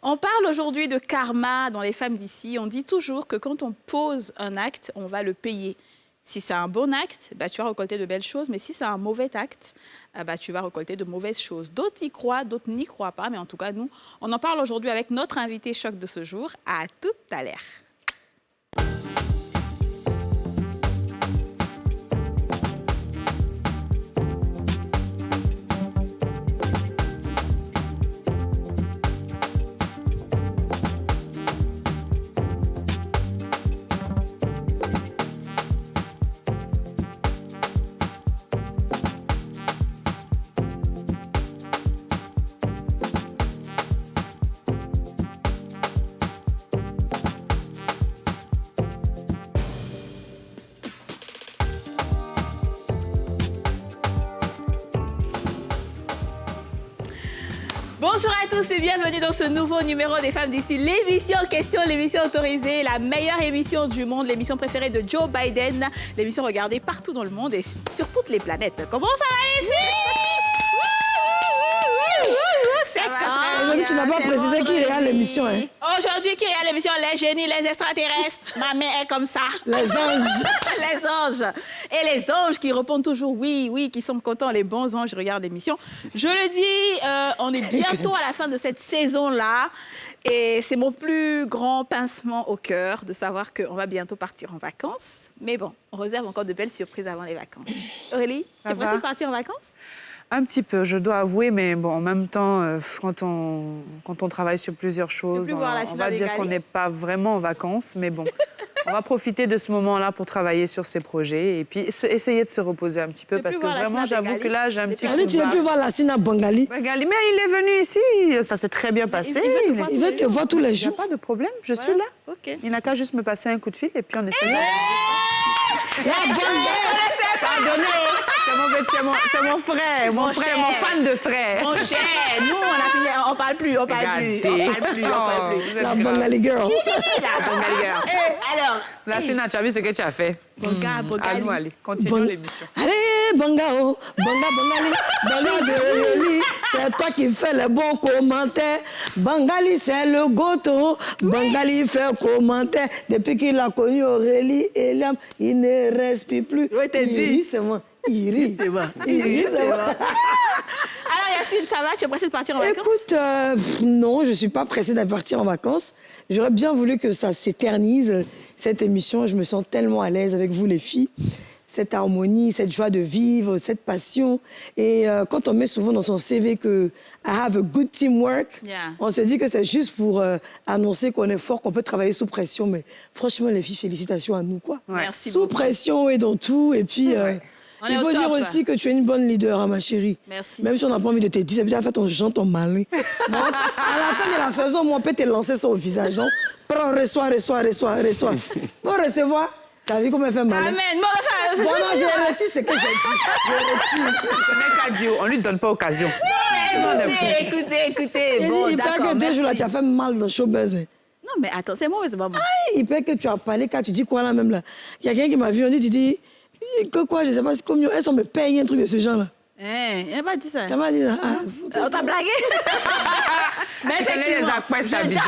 On parle aujourd'hui de karma dans les femmes d'ici. On dit toujours que quand on pose un acte, on va le payer. Si c'est un bon acte, bah, tu vas récolter de belles choses, mais si c'est un mauvais acte, bah, tu vas récolter de mauvaises choses. D'autres y croient, d'autres n'y croient pas, mais en tout cas, nous, on en parle aujourd'hui avec notre invité choc de ce jour. À tout à l'heure. Bonjour à tous et bienvenue dans ce nouveau numéro des femmes d'ici, l'émission question, l'émission autorisée, la meilleure émission du monde, l'émission préférée de Joe Biden, l'émission regardée partout dans le monde et sur toutes les planètes. Comment ça va les filles? C'est quand? Aujourd'hui, tu n'as pas précisé qui regarde l'émission, hein? Aujourd'hui, qui regarde l'émission Les génies, les extraterrestres. Ma mère est comme ça. Les anges. Les anges. Et les anges qui répondent toujours oui, oui, qui sont contents, les bons anges regardent l'émission. Je le dis, on est bientôt à la fin de cette saison-là. Et c'est mon plus grand pincement au cœur de savoir qu'on va bientôt partir en vacances. Mais bon, on réserve encore de belles surprises avant les vacances. Aurélie, tu es pressée de partir en vacances? Un petit peu, je dois avouer, mais bon, en même temps, quand on travaille sur plusieurs choses, on va dire qu'on n'est pas vraiment en vacances, mais bon, on va profiter de ce moment-là pour travailler sur ces projets et puis essayer de se reposer un petit peu parce que vraiment, j'avoue que là, j'ai un petit coup de barre. Tu ne peux voir la Sina Bengali. Bengali, mais il est venu ici, ça s'est très bien passé. Il veut te voir tous les jours. Il n'y a pas de problème, je suis là. Okay. Il n'a qu'à juste me passer un coup de fil et puis on essaie. Pardonnez. C'est mon frère, mon fan de frère. Mon cher, nous, on parle plus. La Bengali girl. Alors, la Sina, tu as vu ce que tu as fait? Allez, continuons l'émission. Allez, Bangao, Bengali, Bengali, c'est toi qui fais les bons commentaires. Bengali, c'est le goto. Bengali fait commentaire. Depuis qu'il a connu Aurélie et Liam, il ne respire plus. Oui, t'es dit. C'est moi. Iris, c'est moi. Alors, Yasmine, ça va? Tu es pressée de partir en vacances? Écoute, non, je ne suis pas pressée de partir en vacances. J'aurais bien voulu que ça s'éternise, cette émission. Je me sens tellement à l'aise avec vous, les filles. Cette harmonie, cette joie de vivre, cette passion. Et quand on met souvent dans son CV que I have a good teamwork, on se dit que c'est juste pour annoncer qu'on est fort, qu'on peut travailler sous pression. Mais franchement, les filles, félicitations à nous, quoi. Ouais. Merci sous beaucoup. Pression et dans tout. Et puis... il faut dire aussi que tu es une bonne leader, hein, ma chérie. Merci. Même si on n'a pas envie de te dire, tu as fait ton genre, ton malin. Donc, à la fin de la saison, moi, on peut te lancer ça au visage. Donc, prends, reçois. Pour recevoir, t'as vu comment elle fait malin? Amen. Bon, non, je retire ce que j'ai dit. On lui donne pas occasion. Écoutez. Bon, Il paraît que 2 jours là, tu as fait mal dans le showbiz. Non, mais attends, c'est moi ou c'est pas moi? Il paraît que tu as parlé, quand tu dis quoi là même là? Il y a quelqu'un qui m'a vu, on dit, tu dis, que quoi, je sais pas, c'est comme elles sont me payent un truc de ce genre là. Il n'a pas dit ça. T'as pas dit ça? On t'a blagué? Mais effectivement,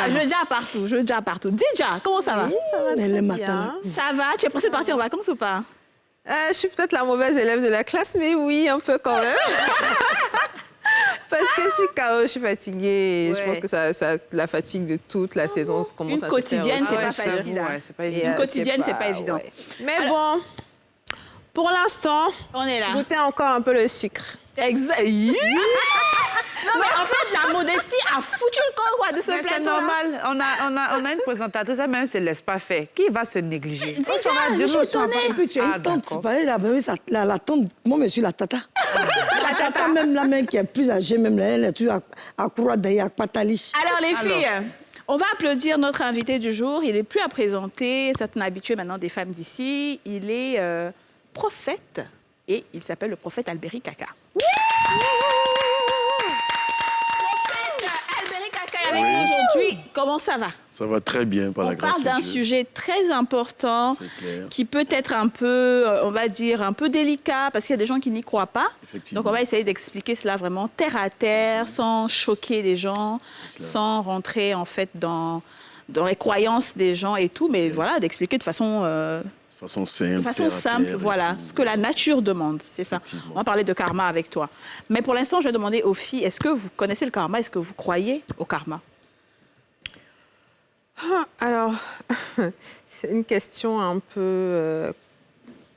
je veux déjà partout. Déjà, comment ça va? Oui, ça va très bien. Ça va? Tu es pressée de partir en vacances ou pas? Je suis peut-être la mauvaise élève de la classe, mais oui, un peu quand même. Parce que je suis KO, je suis fatiguée. Ouais. Je pense que la fatigue de toute la saison commence à se faire. Une quotidienne, c'est pas facile. C'est pas évident. Une quotidienne, c'est pas évident. Ouais. Mais bon, pour l'instant, on est là. Goûtez encore un peu le sucre. Exact. Non, mais en fait, la modestie a foutu le corps de ce plateau. C'est normal. On a une présentatrice, elle même ne se laisse pas faire. Qui va se négliger? Déjà, je suis étonnée. Et puis tu as une tante, tu parlais la tante, moi, je suis la tata. La tata, même la main qui est plus âgée, même là, elle est toujours à courir d'ailleurs, à pataliche. Alors, les filles, on va applaudir notre invité du jour. Il n'est plus à présenter, c'est un habitué maintenant des femmes d'ici. Il est prophète et il s'appelle le prophète Albéric Kaka. Prophète Albéric Kaka est avec nous aujourd'hui. comment ça va? Ça va très bien, par la grâce de Dieu. On parle d'un sujet très important qui peut être un peu, on va dire, un peu délicat parce qu'il y a des gens qui n'y croient pas. Donc, on va essayer d'expliquer cela vraiment terre à terre, sans choquer les gens, sans rentrer, en fait, dans les croyances des gens et tout, mais voilà, d'expliquer de façon simple. De façon simple, voilà, ce que la nature demande, c'est ça. On va parler de karma avec toi. Mais pour l'instant, je vais demander aux filles, est-ce que vous connaissez le karma? Est-ce que vous croyez au karma? Alors, c'est une question un peu...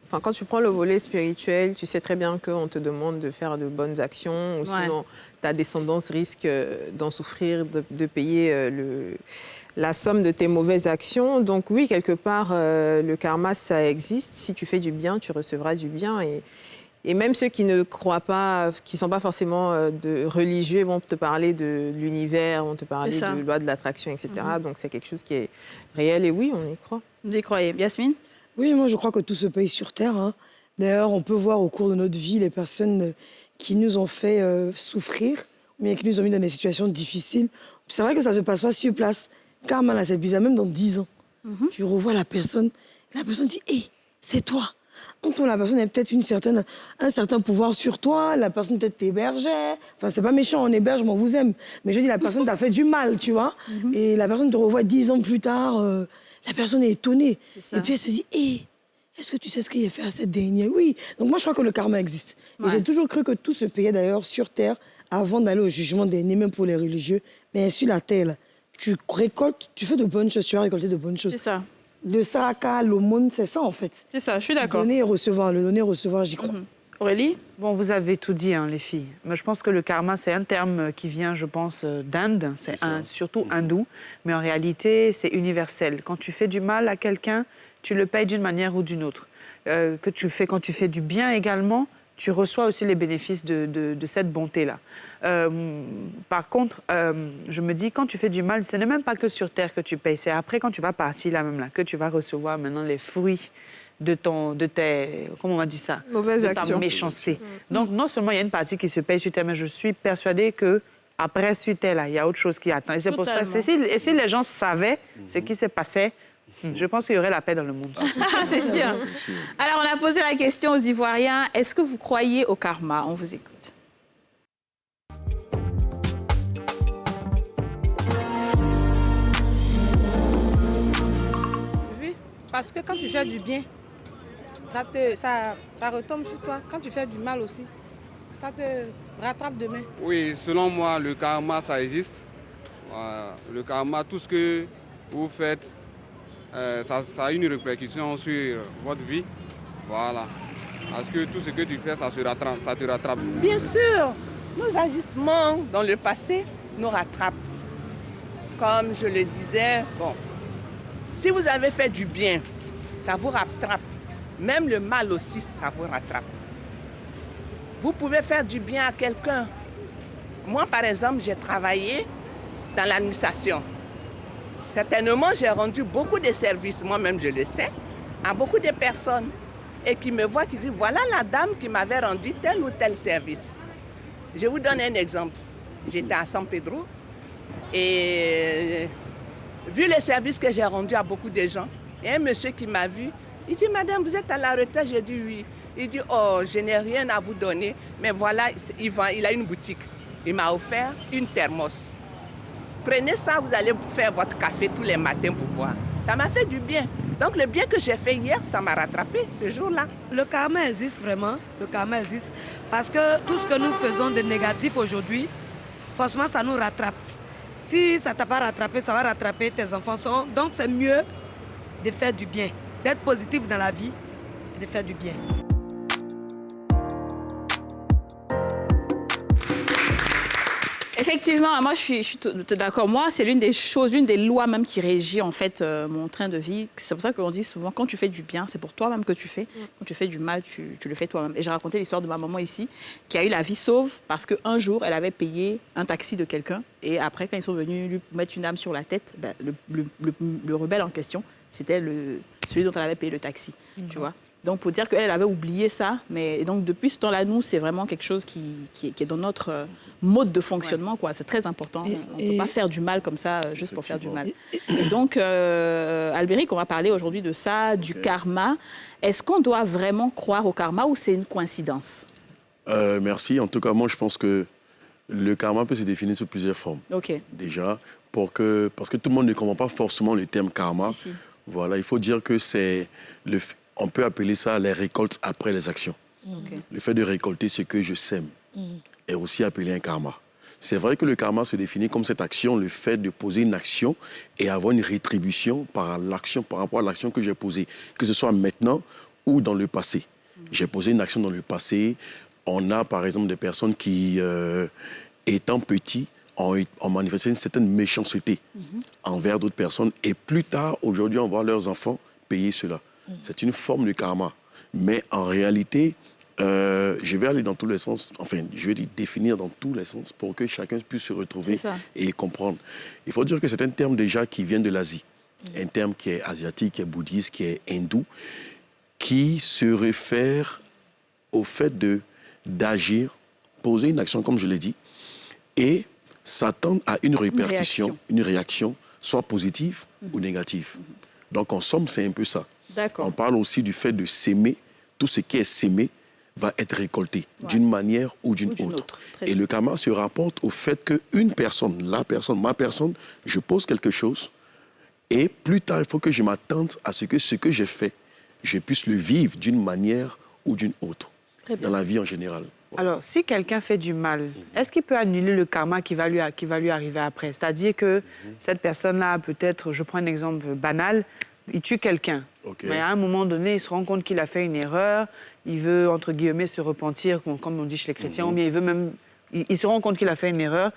Enfin, quand tu prends le volet spirituel, tu sais très bien qu'on te demande de faire de bonnes actions, ou sinon ta descendance risque d'en souffrir, de payer la somme de tes mauvaises actions. Donc oui, quelque part, le karma, ça existe. Si tu fais du bien, tu recevras du bien. Et même ceux qui ne croient pas, qui ne sont pas forcément religieux, vont te parler de l'univers, vont te parler de loi de l'attraction, etc. Donc c'est quelque chose qui est réel. Et oui, on y croit. Vous y croyez. Yasmine? Oui, moi je crois que tout se paye sur Terre. Hein. D'ailleurs, on peut voir au cours de notre vie les personnes qui nous ont fait souffrir, ou bien qui nous ont mis dans des situations difficiles. C'est vrai que ça ne se passe pas sur place. Karma, là, c'est bizarre, même dans 10 ans. Tu revois la personne dit « Hé, c'est toi !» Quand la personne a peut-être un certain pouvoir sur toi, la personne peut-être t'hébergeait. Enfin, c'est pas méchant, on héberge, on vous aime. Mais je dis, la personne t'a fait du mal, tu vois. Et la personne te revoit 10 ans plus tard, la personne est étonnée. Et puis elle se dit, hé, est-ce que tu sais ce qu'il a fait à cette dernière? Oui. Donc moi, je crois que le karma existe. Et j'ai toujours cru que tout se payait d'ailleurs sur Terre avant d'aller au jugement dernier, même pour les religieux. Mais sur la Terre, là, tu récoltes, tu fais de bonnes choses, tu vas récolter de bonnes choses. C'est ça. Le saraka, l'aumône, c'est ça en fait. C'est ça, je suis d'accord. Le donner et recevoir, j'y crois. Aurélie? Bon, vous avez tout dit, hein, les filles. Mais je pense que le karma, c'est un terme qui vient, je pense, d'Inde. C'est surtout hindou. Mais en réalité, c'est universel. Quand tu fais du mal à quelqu'un, tu le payes d'une manière ou d'une autre. Quand tu fais du bien également, tu reçois aussi les bénéfices de cette bonté-là. Par contre, je me dis, quand tu fais du mal, ce n'est même pas que sur Terre que tu payes. C'est après, quand tu vas partir là même là, que tu vas recevoir maintenant les fruits de tes, comment on va dire ça? Mauvaises actions. Ta méchanceté. Donc, non seulement il y a une partie qui se paye sur Terre, mais je suis persuadée que après sur Terre, là, il y a autre chose qui attend. Et c'est pour ça, et si les gens savaient ce qui se passait, je pense qu'il y aurait la paix dans le monde. C'est sûr. Alors, on a posé la question aux Ivoiriens. Est-ce que vous croyez au karma? On vous écoute. Oui, parce que quand tu fais du bien, ça retombe sur toi. Quand tu fais du mal aussi, ça te rattrape demain. Oui, selon moi, le karma, ça existe. Le karma, tout ce que vous faites, ça a une répercussion sur votre vie. Voilà. Parce que tout ce que tu fais, ça te rattrape. Bien sûr, nos agissements dans le passé nous rattrapent. Comme je le disais, bon, si vous avez fait du bien, ça vous rattrape. Même le mal aussi, ça vous rattrape. Vous pouvez faire du bien à quelqu'un. Moi, par exemple, j'ai travaillé dans l'administration. Certainement, j'ai rendu beaucoup de services, moi-même je le sais, à beaucoup de personnes. Et qui me voient, qui disent, voilà la dame qui m'avait rendu tel ou tel service. Je vous donne un exemple. J'étais à San Pedro et vu le service que j'ai rendu à beaucoup de gens, il y a un monsieur qui m'a vu, il dit, madame, vous êtes à la retraite? J'ai dit oui. Il dit, oh, je n'ai rien à vous donner, mais voilà, il a une boutique. Il m'a offert une thermos. Prenez ça, vous allez faire votre café tous les matins pour boire. Ça m'a fait du bien. Donc le bien que j'ai fait hier, ça m'a rattrapé ce jour-là. Le karma existe vraiment, le karma existe. Parce que tout ce que nous faisons de négatif aujourd'hui, forcément ça nous rattrape. Si ça ne t'a pas rattrapé, ça va rattraper tes enfants. Donc c'est mieux de faire du bien, d'être positif dans la vie et de faire du bien. Effectivement, moi, je suis d'accord. Moi, c'est l'une des lois même qui régit, en fait, mon train de vie. C'est pour ça qu'on dit souvent, quand tu fais du bien, c'est pour toi-même que tu fais. Quand tu fais du mal, tu le fais toi-même. Et j'ai raconté l'histoire de ma maman ici, qui a eu la vie sauve parce qu'un jour, elle avait payé un taxi de quelqu'un. Et après, quand ils sont venus lui mettre une âme sur la tête, ben, le rebelle en question, c'était celui dont elle avait payé le taxi, tu vois. Donc, pour dire qu'elle avait oublié ça. Et donc, depuis ce temps-là, nous, c'est vraiment quelque chose qui est dans notre mode de fonctionnement. Quoi. C'est très important. On ne peut pas faire du mal comme ça, juste pour faire du mal. Et donc, Albéric, on va parler aujourd'hui de ça, du karma. Est-ce qu'on doit vraiment croire au karma ou c'est une coïncidence? Merci. En tout cas, moi, je pense que le karma peut se définir sous plusieurs formes. OK. Déjà, parce que tout le monde ne comprend pas forcément le terme karma. Si. Voilà, il faut dire que on peut appeler ça les récoltes après les actions. Okay. Le fait de récolter ce que je sème est aussi appelé un karma. C'est vrai que le karma se définit comme cette action, le fait de poser une action et avoir une rétribution par rapport à l'action que j'ai posée, que ce soit maintenant ou dans le passé. J'ai posé une action dans le passé. On a, par exemple, des personnes qui, étant petits, ont manifesté une certaine méchanceté envers d'autres personnes. Et plus tard, aujourd'hui, on voit leurs enfants payer cela. C'est une forme de karma. Mais en réalité, je vais aller dans tous les sens, enfin, je vais définir dans tous les sens pour que chacun puisse se retrouver et comprendre. Il faut dire que c'est un terme déjà qui vient de l'Asie. Un terme qui est asiatique, qui est bouddhiste, qui est hindou, qui se réfère au fait d'agir, poser une action, comme je l'ai dit, et s'attendre à une répercussion, une réaction, soit positive ou négative. Donc, en somme, c'est un peu ça. On parle aussi du fait de s'aimer. Tout ce qui est sémé va être récolté d'une manière ou d'une autre. Et le karma se rapporte au fait qu'une personne, ma personne, je pose quelque chose et plus tard, il faut que je m'attende à ce que j'ai fait, je puisse le vivre d'une manière ou d'une autre, dans la vie en général. Alors, si quelqu'un fait du mal, est-ce qu'il peut annuler le karma qui va lui arriver après? C'est-à-dire que cette personne-là, peut-être, je prends un exemple banal, il tue quelqu'un. Mais à un moment donné, il se rend compte qu'il a fait une erreur, il veut, entre guillemets, se repentir, comme on dit chez les chrétiens, ou bien il se rend compte qu'il a fait une erreur.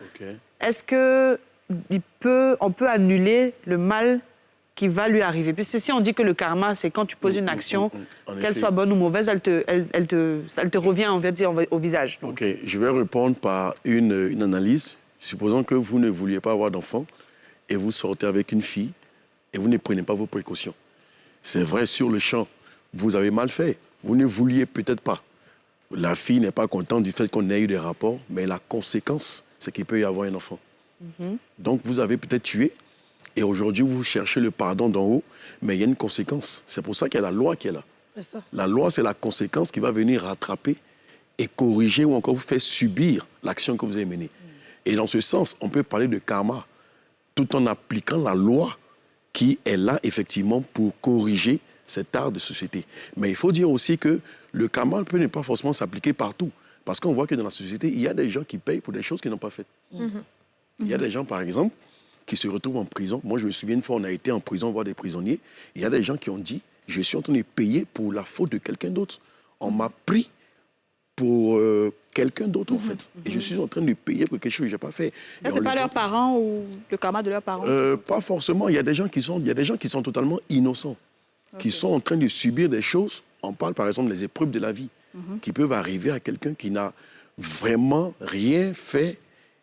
Est-ce qu'on peut annuler le mal qui va lui arriver? Puisque si on dit que le karma, c'est quand tu poses une action, qu'elle soit bonne ou mauvaise, elle te revient, on va dire, au visage. Donc. OK, je vais répondre par une analyse. Supposons que vous ne vouliez pas avoir d'enfant et vous sortez avec une fille et vous ne prenez pas vos précautions. C'est vrai, sur le champ, vous avez mal fait. Vous ne vouliez peut-être pas. La fille n'est pas contente du fait qu'on ait eu des rapports, mais la conséquence, c'est qu'il peut y avoir un enfant. Donc, vous avez peut-être tué. Et aujourd'hui, vous cherchez le pardon d'en haut, mais il y a une conséquence. C'est pour ça qu'il y a la loi qui est là. Ça. La loi, c'est la conséquence qui va venir rattraper et corriger ou encore vous faire subir l'action que vous avez menée. Et dans ce sens, on peut parler de karma tout en appliquant la loi qui est là, effectivement, pour corriger cet art de société. Mais il faut dire aussi que le karma peut ne pas forcément s'appliquer partout. Parce qu'on voit que dans la société, il y a des gens qui payent pour des choses qu'ils n'ont pas faites. Il y a des gens, par exemple, qui se retrouvent en prison. Moi, je me souviens une fois, on a été en prison voir des prisonniers. Il y a des gens qui ont dit, je suis en train de payer pour la faute de quelqu'un d'autre. On m'a pris pour quelqu'un d'autre, en fait. Et je suis en train de payer pour quelque chose que je n'ai pas fait. Ça, ce n'est pas leurs parents ou le karma de leurs parents? Pas forcément. Il y a des gens qui sont totalement innocents, qui sont en train de subir des choses. On parle, par exemple, des épreuves de la vie, qui peuvent arriver à quelqu'un qui n'a vraiment rien fait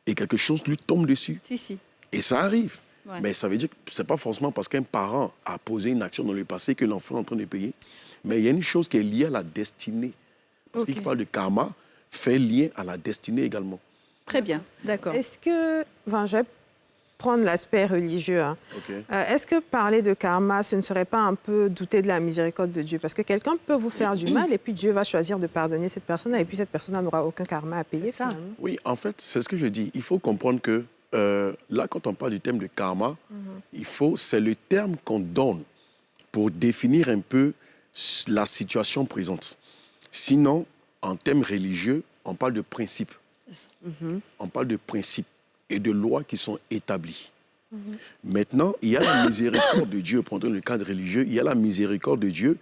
et quelque chose lui tombe dessus. Si. Et ça arrive. Mais ça veut dire que ce n'est pas forcément parce qu'un parent a posé une action dans le passé que l'enfant est en train de payer. Mais il y a une chose qui est liée à la destinée. Parce qu'il parle de karma, fait lien à la destinée également. Très bien, d'accord. Est-ce que... Enfin, je vais prendre l'aspect religieux. Est-ce que parler de karma, ce ne serait pas un peu douter de la miséricorde de Dieu? Parce que quelqu'un peut vous faire du mal et puis Dieu va choisir de pardonner cette personne et puis cette personne n'aura aucun karma à payer. C'est ça. Oui, en fait, c'est ce que je dis. Il faut comprendre que là, quand on parle du terme de karma, c'est le terme qu'on donne pour définir un peu la situation présente. Sinon, en termes religieux, on parle de principes. On parle de principes et de lois qui sont établies. Maintenant, il y a la miséricorde de Dieu, pendant le cadre religieux, il y a la miséricorde de Dieu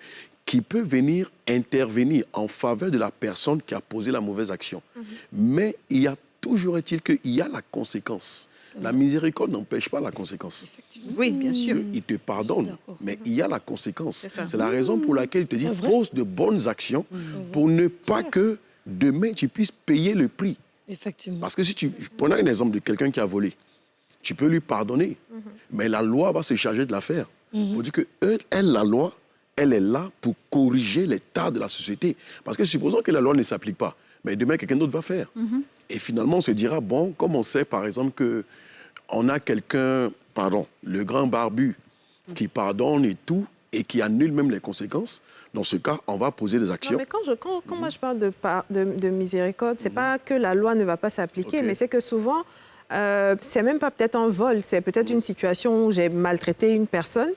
qui peut venir intervenir en faveur de la personne qui a posé la mauvaise action. Mais toujours est-il qu'il y a la conséquence. La miséricorde n'empêche pas la conséquence. Oui, bien sûr. Il te pardonne, mais il y a la conséquence. C'est la raison pour laquelle il te dit pose de bonnes actions pour ne pas que demain tu puisses payer le prix. Effectivement. Parce que si prenons un exemple de quelqu'un qui a volé, tu peux lui pardonner, mais la loi va se charger de l'affaire. Pour dire que la loi, elle est là pour corriger les tares de la société. Parce que supposons que la loi ne s'applique pas, mais demain, quelqu'un d'autre va faire. Et finalement, on se dira, bon, comme on sait, par exemple, qu'on a quelqu'un, le grand barbu, qui pardonne et tout, et qui annule même les conséquences, dans ce cas, on va poser des actions. Non, mais quand moi je parle de miséricorde, c'est pas que la loi ne va pas s'appliquer, mais c'est que souvent, c'est même pas peut-être un vol, c'est peut-être une situation où j'ai maltraité une personne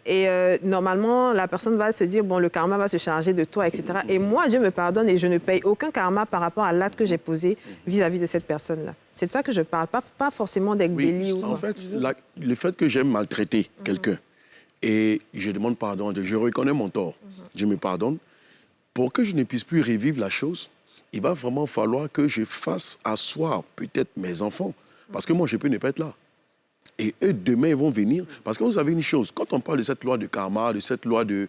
et normalement, la personne va se dire, bon, le karma va se charger de toi, etc. Et moi, Dieu me pardonne et je ne paye aucun karma par rapport à l'acte que j'ai posé vis-à-vis de cette personne-là. C'est de ça que je parle, pas forcément d'être délit ou en fait, le fait que j'aime maltraiter quelqu'un, et je demande pardon, je reconnais mon tort, je me pardonne. Pour que je ne puisse plus revivre la chose, il va vraiment falloir que je fasse asseoir peut-être mes enfants. Parce que moi, je peux ne pas être là. Et eux, demain, ils vont venir. Parce que vous savez une chose, quand on parle de cette loi de karma, de cette loi de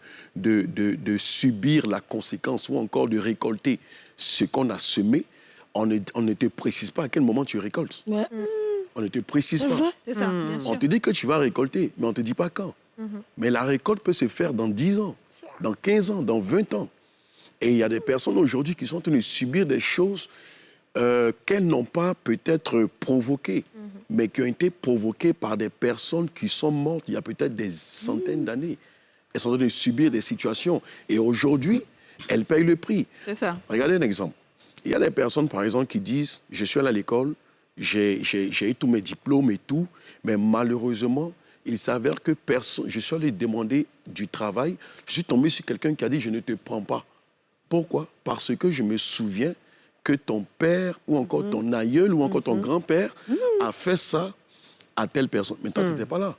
subir la conséquence ou encore de récolter ce qu'on a semé, on ne te précise pas à quel moment tu récoltes. Ouais. On ne te précise pas. C'est ça, bien sûr. On te dit que tu vas récolter, mais on ne te dit pas quand. Mais la récolte peut se faire dans 10 ans, dans 15 ans, dans 20 ans. Et il y a des personnes aujourd'hui qui sont en train de subir des choses qu'elles n'ont pas peut-être provoquées, mais qui ont été provoquées par des personnes qui sont mortes il y a peut-être des centaines d'années. Elles sont en train de subir des situations. Et aujourd'hui, elles payent le prix. C'est ça. Regardez un exemple. Il y a des personnes, par exemple, qui disent « Je suis allé à l'école, j'ai eu tous mes diplômes et tout, mais malheureusement, il s'avère que je suis allé demander du travail. Je suis tombé sur quelqu'un qui a dit « Je ne te prends pas ». Pourquoi? Parce que je me souviens que ton père ou encore ton aïeul ou encore ton grand-père a fait ça à telle personne. Mais toi, tu n'étais pas là.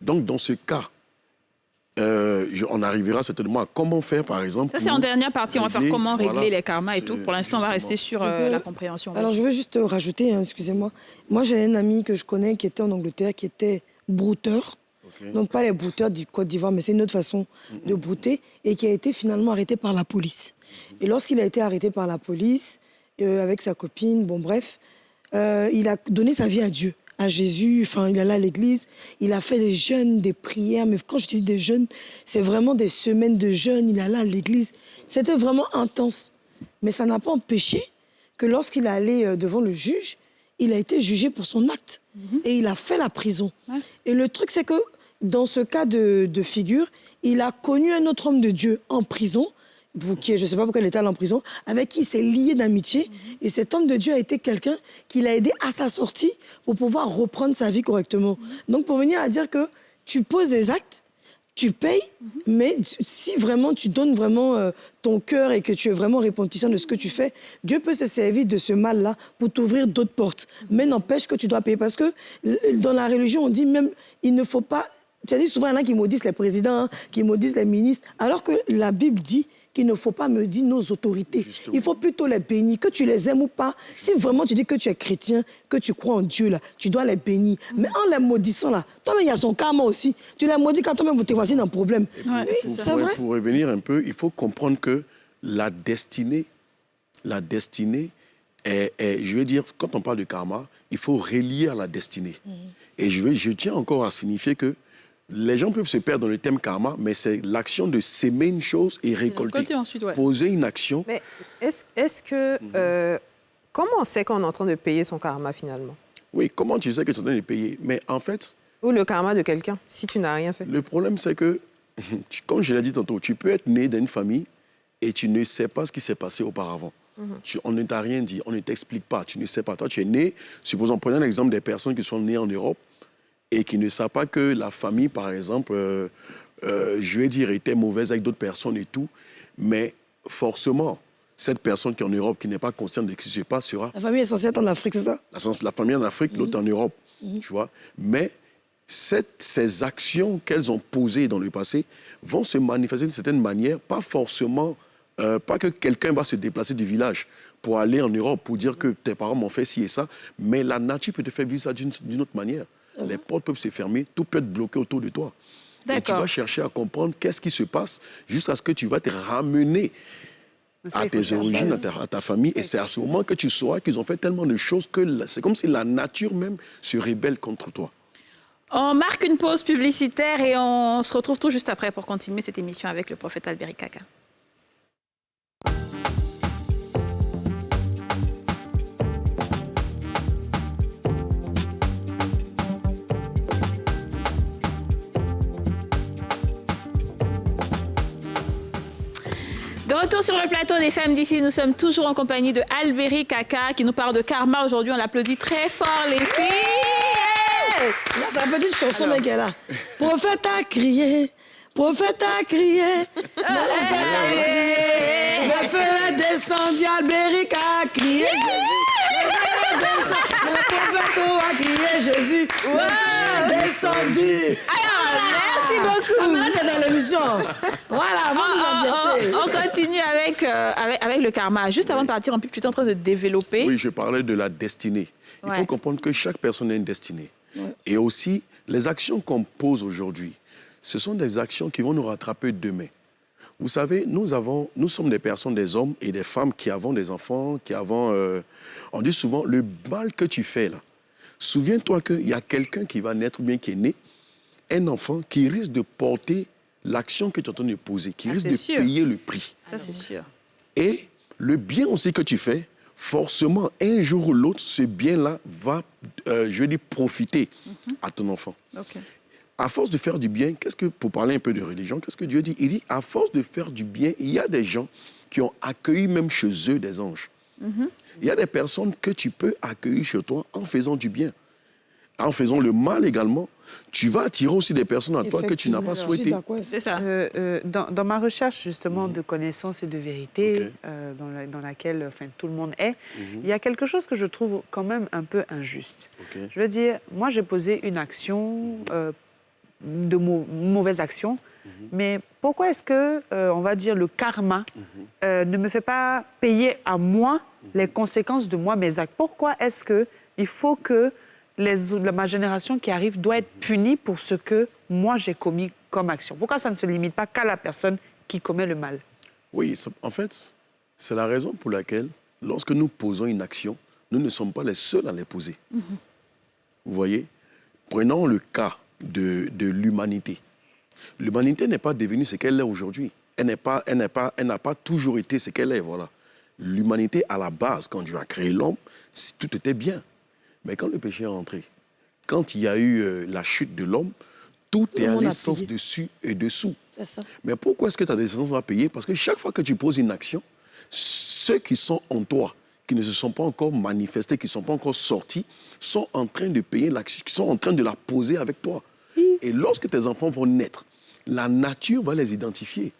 Donc, dans ce cas, on arrivera certainement à comment faire, par exemple. Ça, c'est en dernière partie. On va faire comment régler les karmas et tout. Pour l'instant, on va rester sur la compréhension. Alors, je veux juste rajouter, excusez-moi. Moi, j'ai un ami que je connais qui était en Angleterre, qui était brouteur. Donc, pas les brouteurs du Côte d'Ivoire, mais c'est une autre façon de brouter, et qui a été finalement arrêté par la police. Et lorsqu'il a été arrêté par la police, avec sa copine, bon bref, il a donné sa vie à Dieu, à Jésus. Enfin, il est allé à l'église, il a fait des jeûnes, des prières. Mais quand je dis des jeûnes, c'est vraiment des semaines de jeûne. Il est allé à l'église. C'était vraiment intense. Mais ça n'a pas empêché que lorsqu'il est allé devant le juge, il a été jugé pour son acte. Et il a fait la prison. Ouais. Et le truc, c'est que dans ce cas de figure, il a connu un autre homme de Dieu en prison, je ne sais pas pourquoi il était allé en prison, avec qui il s'est lié d'amitié. Et cet homme de Dieu a été quelqu'un qui l'a aidé à sa sortie pour pouvoir reprendre sa vie correctement. Donc, pour venir à dire que tu poses des actes, tu payes, mais si vraiment tu donnes vraiment ton cœur et que tu es vraiment repentissant de ce que tu fais, Dieu peut se servir de ce mal-là pour t'ouvrir d'autres portes. Mais n'empêche que tu dois payer. Parce que dans la religion, on dit même, il ne faut pas... Tu as dit souvent, il y en a qui maudissent les présidents, qui maudissent les ministres, alors que la Bible dit qu'il ne faut pas maudire nos autorités. Justement. Il faut plutôt les bénir, que tu les aimes ou pas. Si vraiment tu dis que tu es chrétien, que tu crois en Dieu, là, tu dois les bénir. Mais en les maudissant, là, toi-même, il y a son karma aussi. Tu les maudis quand toi-même, vous te voici dans un problème. Pour revenir un peu, il faut comprendre que la destinée est, je veux dire, quand on parle de karma, il faut relier à la destinée. Et je tiens encore à signifier que les gens peuvent se perdre dans le thème karma, mais c'est l'action de s'aimer une chose et récolter. Ensuite, ouais. Poser une action. Mais est-ce que... comment on sait qu'on est en train de payer son karma, finalement? Oui, comment tu sais que tu es en train de payer? Mais en fait... Ou le karma de quelqu'un, si tu n'as rien fait. Le problème, c'est que, comme je l'ai dit tantôt, tu peux être né dans une famille et tu ne sais pas ce qui s'est passé auparavant. On ne t'a rien dit, on ne t'explique pas, tu ne sais pas. Toi, tu es né, supposons, prenons l'exemple des personnes qui sont nées en Europe, et qui ne savent pas que la famille, par exemple, je vais dire, était mauvaise avec d'autres personnes et tout, mais forcément, cette personne qui est en Europe, qui n'est pas consciente de ce qui se passe, sera... La famille est censée être en Afrique, c'est ça? La famille en Afrique, l'autre en Europe, tu vois. Mais ces actions qu'elles ont posées dans le passé vont se manifester d'une certaine manière, pas forcément... pas que quelqu'un va se déplacer du village pour aller en Europe, pour dire que tes parents m'ont fait ci et ça, mais la nature peut te faire vivre ça d'une autre manière. Les portes peuvent se fermer, tout peut être bloqué autour de toi. Et tu vas chercher à comprendre qu'est-ce qui se passe jusqu'à ce que tu vas te ramener à tes origines, à ta famille. Et c'est à ce moment que tu sauras qu'ils ont fait tellement de choses que c'est comme si la nature même se rébelle contre toi. On marque une pause publicitaire et on se retrouve tout juste après pour continuer cette émission avec le prophète Albéric Kaka. De retour sur le plateau des femmes d'ici, nous sommes toujours en compagnie de Albéric Kaka qui nous parle de karma. Aujourd'hui, on l'applaudit très fort, les filles. Là, c'est la petite chanson, mec, elle a. Prophète a crié, prophète a crié, prophète a crié. Le feu est descendu, Albéric a crié Jésus. Le prophète a crié Jésus. Le feu est descendu. Merci beaucoup. Ça m'arrête dans l'émission. Voilà, on continue avec le karma. Juste avant de partir en pub, tu es en train de développer. Oui, je parlais de la destinée. Il faut comprendre que chaque personne a une destinée. Ouais. Et aussi, les actions qu'on pose aujourd'hui, ce sont des actions qui vont nous rattraper demain. Vous savez, nous sommes des personnes, des hommes et des femmes qui avons des enfants, qui avons... on dit souvent, le mal que tu fais là, souviens-toi qu'il y a quelqu'un qui va naître ou bien qui est né, un enfant qui risque de porter l'action que tu es en train de poser, qui risque de payer le prix. Ça, c'est sûr. Et le bien aussi que tu fais, forcément, un jour ou l'autre, ce bien-là va, profiter à ton enfant. Okay. À force de faire du bien, pour parler un peu de religion, qu'est-ce que Dieu dit? Il dit, à force de faire du bien, il y a des gens qui ont accueilli même chez eux des anges. Il y a des personnes que tu peux accueillir chez toi en faisant du bien. En faisant le mal également, tu vas attirer aussi des personnes à toi que tu n'as pas souhaité. C'est ça. Dans ma recherche, justement, de connaissances et de vérité, dans laquelle tout le monde est, il y a quelque chose que je trouve quand même un peu injuste. Je veux dire, moi, j'ai posé une action, mauvaise action, mais pourquoi est-ce que, on va dire, le karma ne me fait pas payer à moi les conséquences de mes actes? Pourquoi est-ce qu'il faut que ma génération qui arrive doit être punie pour ce que moi j'ai commis comme action? Pourquoi ça ne se limite pas qu'à la personne qui commet le mal? Oui, en fait, c'est la raison pour laquelle, lorsque nous posons une action, nous ne sommes pas les seuls à les poser. Vous voyez? Prenons le cas de l'humanité. L'humanité n'est pas devenue ce qu'elle est aujourd'hui. Elle n'a pas toujours été ce qu'elle est, voilà. L'humanité, à la base, quand Dieu a créé l'homme, tout était bien. Mais quand le péché est entré, quand il y a eu la chute de l'homme, tout est allé sens dessus et dessous. Ça. Mais pourquoi est-ce que ta descendance va payer? Parce que chaque fois que tu poses une action, ceux qui sont en toi, qui ne se sont pas encore manifestés, qui ne sont pas encore sortis, sont en train de payer l'action, qui sont en train de la poser avec toi. Et lorsque tes enfants vont naître, la nature va les identifier.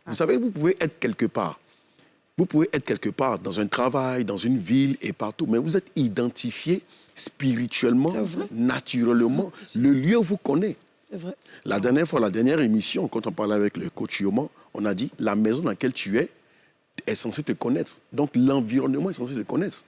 Vous savez, vous pouvez être quelque part. Vous pouvez être quelque part dans un travail, dans une ville et partout, mais vous êtes identifié spirituellement, naturellement. Le lieu vous connaît. C'est vrai. La dernière émission, quand on parlait avec le coach Yoman, on a dit la maison dans laquelle tu es est censée te connaître. Donc l'environnement est censé te connaître.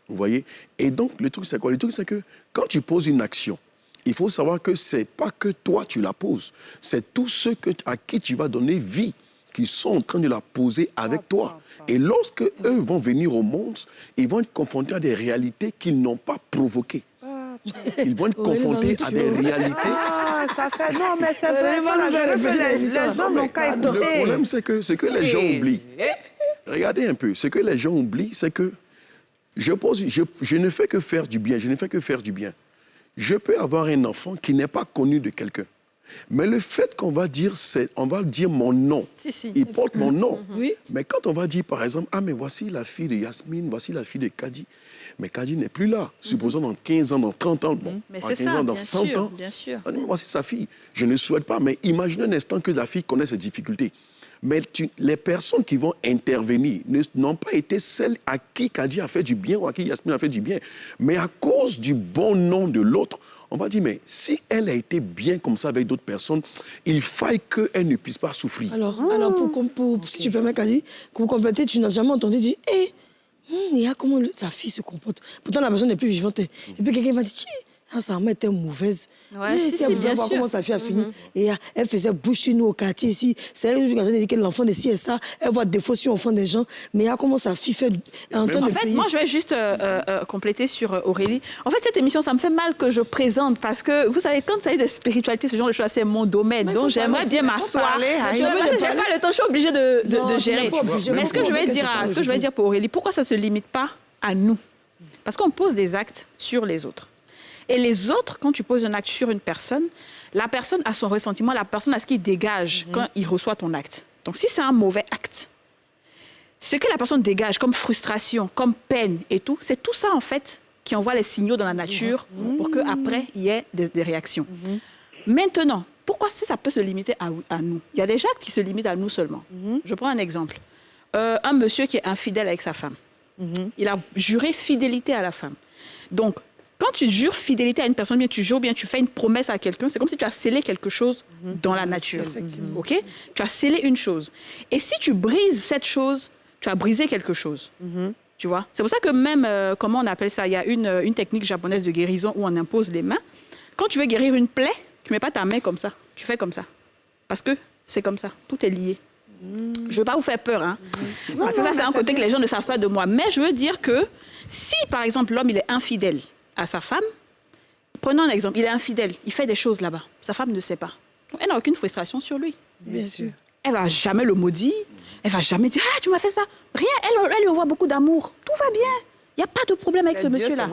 Vous voyez? Et donc le truc c'est quoi? Le truc c'est que quand tu poses une action, il faut savoir que c'est pas que toi tu la poses, c'est tous ceux à qui tu vas donner vie qui sont en train de la poser avec toi. Et lorsque eux vont venir au monde, ils vont être confrontés à des réalités qu'ils n'ont pas provoquées. Ils vont être confrontés à des réalités... Ah, ça fait... Non, mais c'est vrai, les gens n'ont qu'à écouter. Le problème, c'est que les gens oublient. Regardez un peu. Ce que les gens oublient, c'est que je ne fais que faire du bien. Je ne fais que faire du bien. Je peux avoir un enfant qui n'est pas connu de quelqu'un. Mais le fait qu'on va dire, on va dire mon nom. Il porte mon nom. Oui. Mais quand on va dire, par exemple, ah, mais voici la fille de Yasmine, voici la fille de Kadi. Mais Kadi n'est plus là. Supposons dans 15 ans, dans 30 ans, bon, mais dans c'est 15 ça, ans, dans bien 100 sûr, ans. Bien sûr. Ah, non, voici sa fille. Je ne souhaite pas, mais imaginez un instant que la fille connaît ses difficultés. Mais les personnes qui vont intervenir n'ont pas été celles à qui Kadi a fait du bien ou à qui Yasmine a fait du bien. Mais à cause du bon nom de l'autre, on va dire, mais si elle a été bien comme ça avec d'autres personnes, il faille qu'elle ne puisse pas souffrir. Alors si tu permets, Kadi, pour compléter, tu n'as jamais entendu dire, il y a comment sa fille se comporte. Pourtant, la personne n'est plus vivante. Et puis quelqu'un m'a dit, tiens, sa maman était mauvaise. Ouais, Et si, elle si, voulait bien voir sûr. comment sa fille a fini. Et elle faisait bouche sur nous au quartier ici. C'est elle qui a dit que l'enfant de ci et ça. Elle voit des faux sur l'enfant des gens. Mais comment sa fille est en train En de fait, payer. moi, je vais juste compléter sur Aurélie. En fait, cette émission, ça me fait mal que je présente parce que, vous savez, quand ça s'agit de spiritualité, ce genre de choses, c'est mon domaine. Mais donc, faut j'aimerais bien m'asseoir. Je n'ai pas le temps, je suis obligée de gérer. Mais ce que je vais dire pour Aurélie, pourquoi ça ne se limite pas à nous? Parce qu'on pose des actes sur les autres. Et les autres, quand tu poses un acte sur une personne, la personne a son ressentiment, la personne a ce qu'il dégage quand il reçoit ton acte. Donc, si c'est un mauvais acte, ce que la personne dégage comme frustration, comme peine et tout, c'est tout ça, en fait, qui envoie les signaux dans la nature pour qu'après, il y ait des réactions. Maintenant, pourquoi si ça peut se limiter à nous? Il y a des actes qui se limitent à nous seulement. Je prends un exemple. Un monsieur qui est infidèle avec sa femme. Il a juré fidélité à la femme. Donc, quand tu jures fidélité à une personne, bien tu jures, bien tu fais une promesse à quelqu'un, c'est comme si tu as scellé quelque chose dans la nature. Ok? Tu as scellé une chose. Et si tu brises cette chose, tu as brisé quelque chose. Tu vois? C'est pour ça que même, comment on appelle ça? Il y a une technique japonaise de guérison où on impose les mains. Quand tu veux guérir une plaie, tu ne mets pas ta main comme ça. Tu fais comme ça. Parce que c'est comme ça. Tout est lié. Je ne veux pas vous faire peur. Hein. Parce que ça, c'est un côté que les gens ne savent pas de moi. Mais je veux dire que si, par exemple, l'homme, il est infidèle à sa femme, prenons un exemple, il est infidèle, il fait des choses là-bas. Sa femme ne sait pas. Donc, elle n'a aucune frustration sur lui. Bien sûr. Elle ne va jamais le maudire. Elle ne va jamais dire « Ah, tu m'as fait ça ». Rien. Elle lui envoie beaucoup d'amour. Tout va bien. Il n'y a pas de problème avec ce monsieur-là.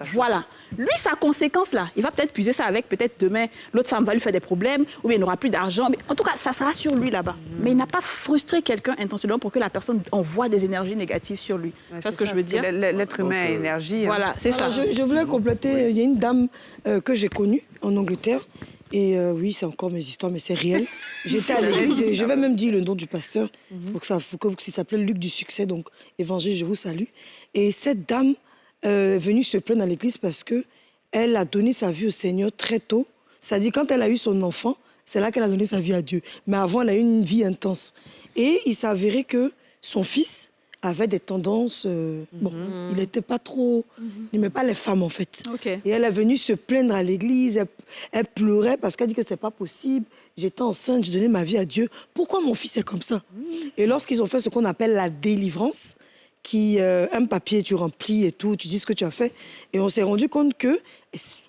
Voilà. Lui, sa conséquence, là, il va peut-être puiser ça avec, peut-être demain, l'autre femme va lui faire des problèmes, ou bien il n'aura plus d'argent. Mais en tout cas, ça sera sur lui là-bas. Mais il n'a pas frustré quelqu'un intentionnellement pour que la personne envoie des énergies négatives sur lui. C'est ce que je veux dire. L'être humain a énergie. Voilà, c'est ça. Je voulais compléter. Il y a une dame que j'ai connue en Angleterre. Et oui, c'est encore mes histoires, mais c'est réel. J'étais à l'église et je vais même dire le nom du pasteur pour que il s'appelait Luc du Succès, donc Évangile, je vous salue. Et cette dame est venue se plaindre à l'église parce qu'elle a donné sa vie au Seigneur très tôt. C'est-à-dire, quand elle a eu son enfant, c'est là qu'elle a donné sa vie à Dieu. Mais avant, elle a eu une vie intense. Et il s'avérait que son fils avait des tendances... Bon, il n'était pas trop... Il n'aimait pas les femmes, en fait. Okay. Et elle est venue se plaindre à l'église. Elle pleurait parce qu'elle dit que c'est pas possible. J'étais enceinte, j'ai donné ma vie à Dieu. Pourquoi mon fils est comme ça? Et lorsqu'ils ont fait ce qu'on appelle la délivrance, qui un papier, tu remplis et tout, tu dis ce que tu as fait. Et on s'est rendu compte que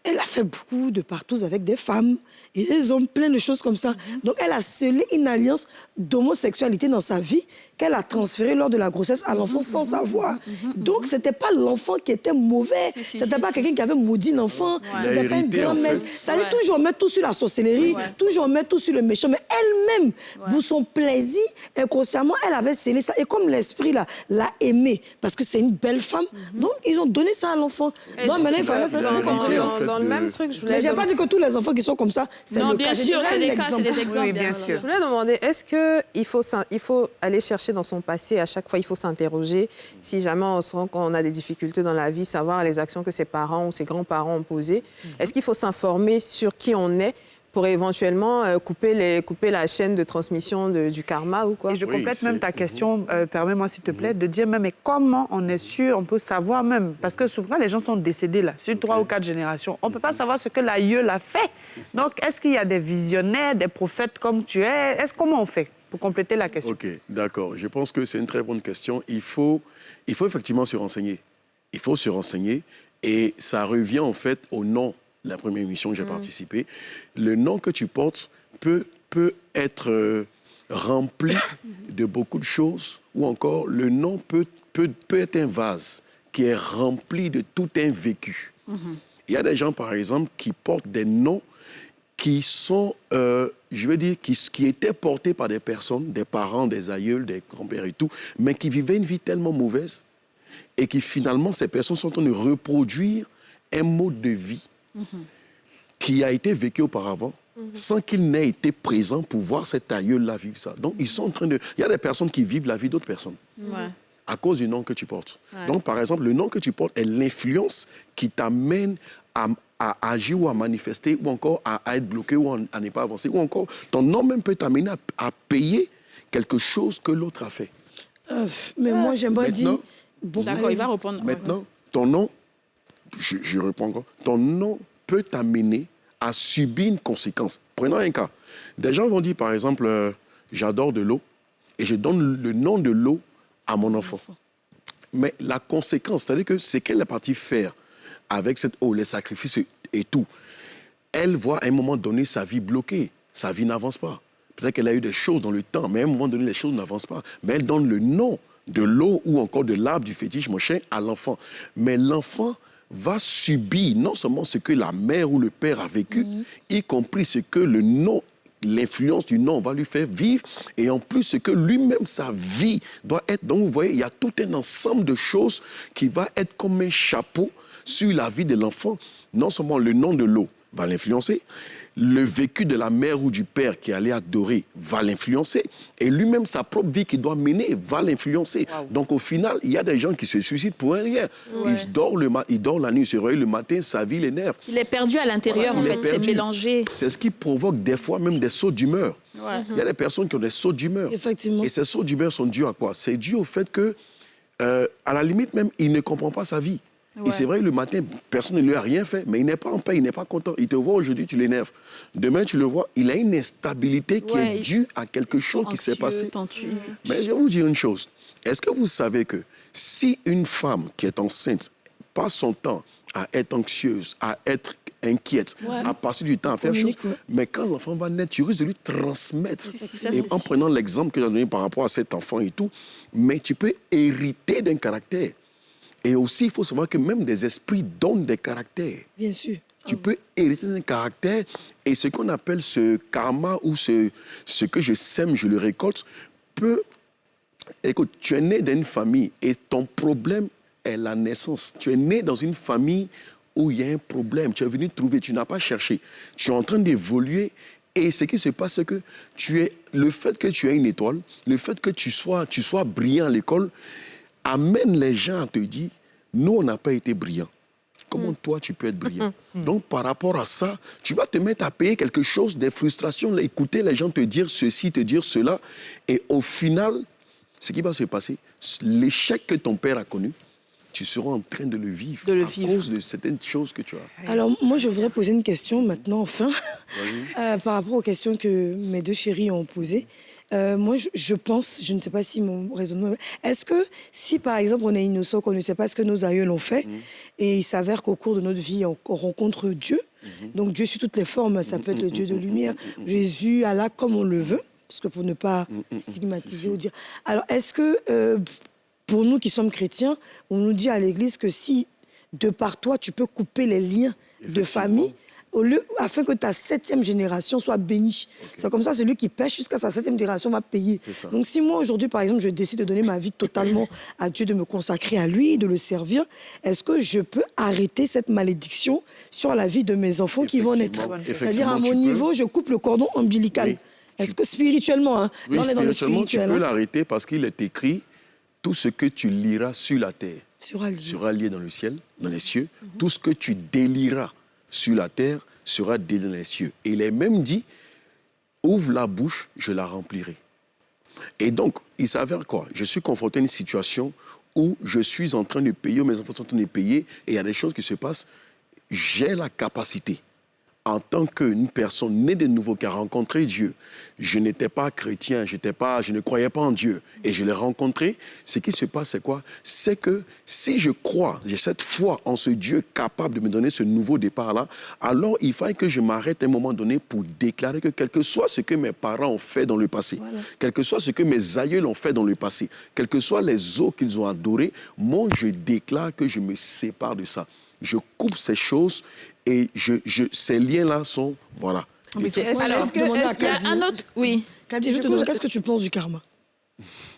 elle a fait beaucoup de partous avec des femmes et des hommes, plein de choses comme ça. Donc, elle a scellé une alliance d'homosexualité dans sa vie qu'elle a transférée lors de la grossesse à l'enfant sans savoir. Donc, ce n'était pas l'enfant qui était mauvais. Ce n'était pas quelqu'un qui avait maudit l'enfant. Ce n'était pas une grand-mère. Ça veut toujours mettre tout sur la sorcellerie, toujours mettre tout sur le méchant. Mais elle-même, pour son plaisir, inconsciemment, elle avait scellé ça. Et comme l'esprit l'a aimé, parce que c'est une belle femme, donc ils ont donné ça à l'enfant. Donc, maintenant, il fallait faire dans le même truc, je voulais... Mais je n'ai pas dit que tous les enfants qui sont comme ça, c'est le cas. Bien sûr, c'est des cas, c'est des exemples. Oui, bien sûr. Je voulais demander, est-ce qu'il faut aller chercher dans son passé, à chaque fois, il faut s'interroger, si jamais on se rend qu'on a des difficultés dans la vie, savoir les actions que ses parents ou ses grands-parents ont posées. Est-ce qu'il faut s'informer sur qui on est pour éventuellement couper la chaîne de transmission du karma ou quoi? Et je complète même ta question, permets-moi s'il te plaît, de dire même mais comment on est sûr, on peut savoir même, parce que souvent les gens sont décédés là, sur 3 ou 4 générations, on ne peut pas savoir ce que l'aïeul a fait. Donc est-ce qu'il y a des visionnaires, des prophètes comme tu es? Comment on fait pour compléter la question? Ok, d'accord. Je pense que c'est une très bonne question. Il faut effectivement se renseigner. Il faut se renseigner et ça revient en fait au nom. La première émission que j'ai participé, le nom que tu portes peut être rempli de beaucoup de choses, ou encore le nom peut être un vase qui est rempli de tout un vécu. Il y a des gens, par exemple, qui portent des noms qui sont, je veux dire, qui étaient portés par des personnes, des parents, des aïeuls, des grands-pères et tout, mais qui vivaient une vie tellement mauvaise et qui finalement, ces personnes sont en train de reproduire un mode de vie qui a été vécu auparavant, sans qu'il n'ait été présent pour voir cet aïeul-là vivre ça. Donc, ils sont en train de... Il y a des personnes qui vivent la vie d'autres personnes à cause du nom que tu portes. Donc, par exemple, le nom que tu portes est l'influence qui t'amène à agir ou à manifester, ou encore à être bloqué ou à ne pas avancer, ou encore ton nom même peut t'amener à payer quelque chose que l'autre a fait. Mais moi, j'aimerais dire... Bon, d'accord, il va répondre. Maintenant, ton nom... Je réponds encore. Ton nom peut t'amener à subir une conséquence. Prenons un cas. Des gens vont dire, par exemple, j'adore de l'eau et je donne le nom de l'eau à mon enfant. Mais la conséquence, c'est-à-dire que c'est qu'elle est partie faire avec cette eau, les sacrifices et tout, elle voit à un moment donné sa vie bloquée. Sa vie n'avance pas. Peut-être qu'elle a eu des choses dans le temps, mais à un moment donné, les choses n'avancent pas. Mais elle donne le nom de l'eau ou encore de l'arbre du fétiche, mon chien, à l'enfant. Mais l'enfant va subir non seulement ce que la mère ou le père a vécu, y compris ce que le nom, l'influence du nom va lui faire vivre, et en plus ce que lui-même, sa vie doit être. Donc vous voyez, il y a tout un ensemble de choses qui va être comme un chapeau sur la vie de l'enfant. Non seulement le nom de l'eau va l'influencer, le vécu de la mère ou du père qui allait adorer va l'influencer, et lui-même, sa propre vie qu'il doit mener va l'influencer. Wow. Donc au final, il y a des gens qui se suicident pour un rien. Ouais. Il dort la nuit, il se réveille le matin, sa vie l'énerve. Il est perdu à l'intérieur, voilà, en fait, c'est mélangé. C'est ce qui provoque des fois même des sauts d'humeur. Ouais. Il y a des personnes qui ont des sauts d'humeur. Effectivement. Et ces sauts d'humeur sont dus à quoi? C'est dû au fait que, à la limite même, il ne comprend pas sa vie. Ouais. Et c'est vrai, le matin, personne ne lui a rien fait, mais il n'est pas en paix, il n'est pas content. Il te voit aujourd'hui, tu l'énerves. Demain, tu le vois, il a une instabilité qui est due à quelque chose qui s'est passé. Mais je vais vous dire une chose. Est-ce que vous savez que si une femme qui est enceinte passe son temps à être anxieuse, à être inquiète, à passer du temps à faire chose, mais quand l'enfant va naître, tu risques de lui transmettre. Et en prenant l'exemple que j'ai donné par rapport à cet enfant et tout, mais tu peux hériter d'un caractère. Et aussi, il faut savoir que même des esprits donnent des caractères. Bien sûr. Tu peux hériter d'un caractère, et ce qu'on appelle ce karma ou ce que je sème, je le récolte, peut... Écoute, tu es né dans une famille et ton problème est la naissance. Tu es né dans une famille où il y a un problème. Tu es venu trouver, tu n'as pas cherché. Tu es en train d'évoluer. Et ce qui se passe, c'est que le fait que tu aies une étoile, le fait que tu sois brillant à l'école, amène les gens à te dire, nous, on n'a pas été brillants. Comment toi, tu peux être brillant? Donc, par rapport à ça, tu vas te mettre à payer quelque chose, des frustrations, écouter les gens te dire ceci, te dire cela. Et au final, ce qui va se passer, l'échec que ton père a connu, tu seras en train de le vivre à cause de certaines choses que tu as. Alors, moi, je voudrais poser une question maintenant, enfin, par rapport aux questions que mes deux chéris ont posées. Moi, je pense, je ne sais pas si mon raisonnement... Est-ce que si, par exemple, on est innocent, qu'on ne sait pas ce que nos aïeux l'ont fait, et il s'avère qu'au cours de notre vie, on rencontre Dieu, donc Dieu sur toutes les formes, ça peut être le Dieu de lumière, Jésus, Allah, comme on le veut, parce que pour ne pas stigmatiser ou dire... Alors, est-ce que, pour nous qui sommes chrétiens, on nous dit à l'Église que si, de par toi, tu peux couper les liens de famille, afin que ta 7e génération soit bénie. Okay. C'est comme ça, celui qui pêche jusqu'à sa 7e génération va payer. Donc si moi, aujourd'hui, par exemple, je décide de donner ma vie totalement à Dieu, de me consacrer à lui, de le servir, est-ce que je peux arrêter cette malédiction sur la vie de mes enfants qui vont naître? C'est-à-dire, à mon niveau, je coupe le cordon ombilical. Oui. Est-ce que spirituellement, hein, oui, spirituellement, tu peux l'arrêter parce qu'il est écrit, tout ce que tu liras sur la terre sera lié dans le ciel, dans les cieux. Tout ce que tu délieras sur la terre sera délié dans les cieux. Et il est même dit, ouvre la bouche, je la remplirai. Et donc, il s'avère quoi? Je suis confronté à une situation où je suis en train de payer, mes enfants sont en train de payer, et il y a des choses qui se passent. J'ai la capacité, en tant qu'une personne née de nouveau qui a rencontré Dieu, je n'étais pas chrétien, je ne croyais pas en Dieu, et je l'ai rencontré. Ce qui se passe, c'est quoi? C'est que si je crois, j'ai cette foi en ce Dieu capable de me donner ce nouveau départ-là, alors il faille que je m'arrête à un moment donné pour déclarer que quel que soit ce que mes parents ont fait dans le passé, quel que soit ce que mes aïeux ont fait dans le passé, quels que soient les eaux qu'ils ont adorés, moi je déclare que je me sépare de ça. Je coupe ces choses et ces liens-là sont... Voilà. Est-ce qu'il y a un autre... Oui. Kadi, je te demande, qu'est-ce que tu penses du karma?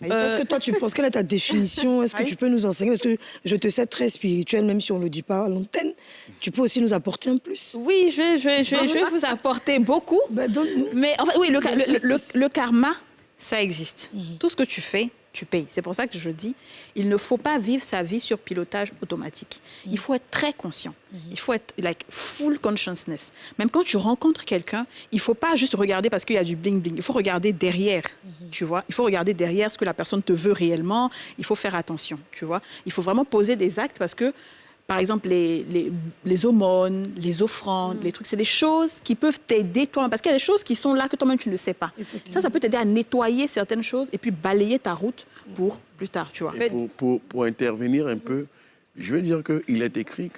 Qu'est-ce que toi, tu penses? Quelle est ta définition? Est-ce que tu peux nous enseigner? Parce que je te sais très spirituelle, même si on ne le dit pas à l'antenne. Tu peux aussi nous apporter un plus? Oui, je vais vous apporter beaucoup. Mais en fait, oui, le karma, ça existe. Tout ce que tu fais, tu payes. C'est pour ça que je dis, il ne faut pas vivre sa vie sur pilotage automatique. Il faut être très conscient. Il faut être full consciousness. Même quand tu rencontres quelqu'un, il ne faut pas juste regarder parce qu'il y a du bling-bling. Il faut regarder derrière, tu vois. Il faut regarder derrière ce que la personne te veut réellement. Il faut faire attention, tu vois. Il faut vraiment poser des actes parce que par exemple, les aumônes, les offrandes, les trucs. C'est des choses qui peuvent t'aider toi-même. Parce qu'il y a des choses qui sont là que toi-même, tu ne sais pas. Ça peut t'aider à nettoyer certaines choses et puis balayer ta route pour plus tard, tu vois. Pour intervenir un peu, je veux dire qu'il est écrit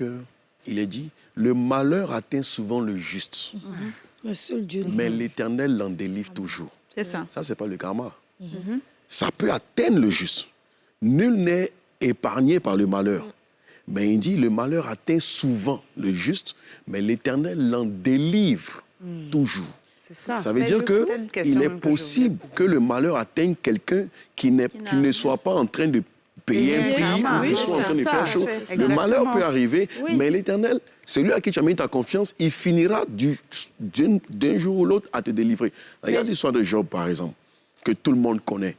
il est dit, le malheur atteint souvent le juste. Seul Dieu. Mais l'Éternel l'en délivre toujours. C'est ça. Ça, c'est pas le karma. Ça peut atteindre le juste. Nul n'est épargné par le malheur. Mais il dit, le malheur atteint souvent le juste, mais l'Éternel l'en délivre toujours. C'est ça. Ça veut dire qu'il est possible que le malheur atteigne quelqu'un qui ne soit pas en train de payer un prix, qui soit en train de faire chaud. Le malheur peut arriver, mais l'Éternel, celui à qui tu as mis ta confiance, il finira d'un jour ou l'autre à te délivrer. Regarde l'histoire de Job, par exemple, que tout le monde connaît.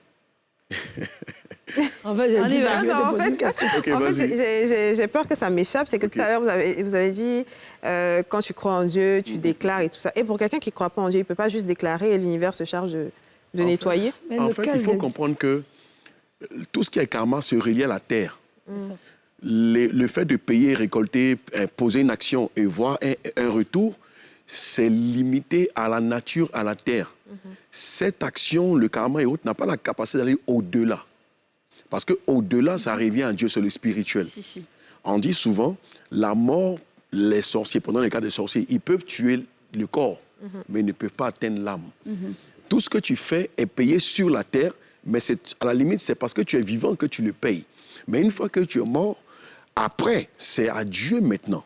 En fait, te poser une question. Okay, en fait, j'ai peur que ça m'échappe. C'est que tout à l'heure, vous avez dit, quand tu crois en Dieu, tu déclares et tout ça. Et pour quelqu'un qui ne croit pas en Dieu, il ne peut pas juste déclarer et l'univers se charge de nettoyer. En fait, il faut comprendre que tout ce qui est karma se relie à la terre. Le fait de payer, récolter, poser une action et voir un retour, c'est limité à la nature, à la terre. Cette action, le karma et autres, n'a pas la capacité d'aller au-delà. Parce qu'au-delà, ça revient à Dieu, c'est le spirituel. On dit souvent, la mort, les sorciers, pendant les cas des sorciers, ils peuvent tuer le corps, mais ils ne peuvent pas atteindre l'âme. Tout ce que tu fais est payé sur la terre, mais à la limite, c'est parce que tu es vivant que tu le payes. Mais une fois que tu es mort, après, c'est à Dieu maintenant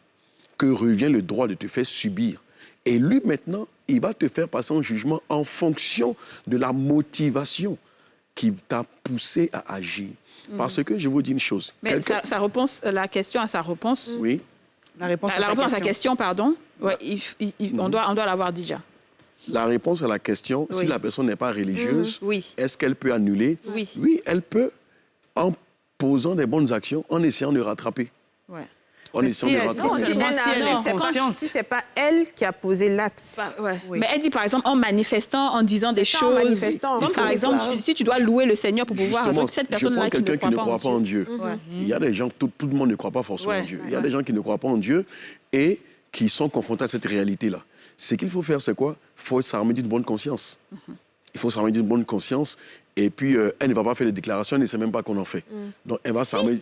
que revient le droit de te faire subir. Et lui, maintenant, il va te faire passer en jugement en fonction de la motivation qui t'a poussé à agir. Parce que je vous dis une chose. Mais la question à sa réponse... Oui. La réponse à sa question, pardon. Ouais, on doit l'avoir déjà. La réponse à la question, si la personne n'est pas religieuse, est-ce qu'elle peut annuler? Oui, elle peut, en posant des bonnes actions, en essayant de rattraper. En essayant de rattraper. Si ce n'est pas elle qui a posé l'acte. Mais elle dit, par exemple, en manifestant, en disant des choses. Comme par exemple, si tu dois louer le Seigneur pour pouvoir... Justement, cette personne-là quelqu'un qui ne croit pas en Dieu. Il y a des gens, tout le monde ne croit pas forcément en Dieu. Il y a des gens qui ne croient pas en Dieu et qui sont confrontés à cette réalité-là. Ce qu'il faut faire, c'est quoi? Il faut s'armer d'une bonne conscience. Il faut s'armer d'une bonne conscience. Et puis, elle ne va pas faire des déclarations, elle ne sait même pas qu'on en fait. Donc, elle va s'armer...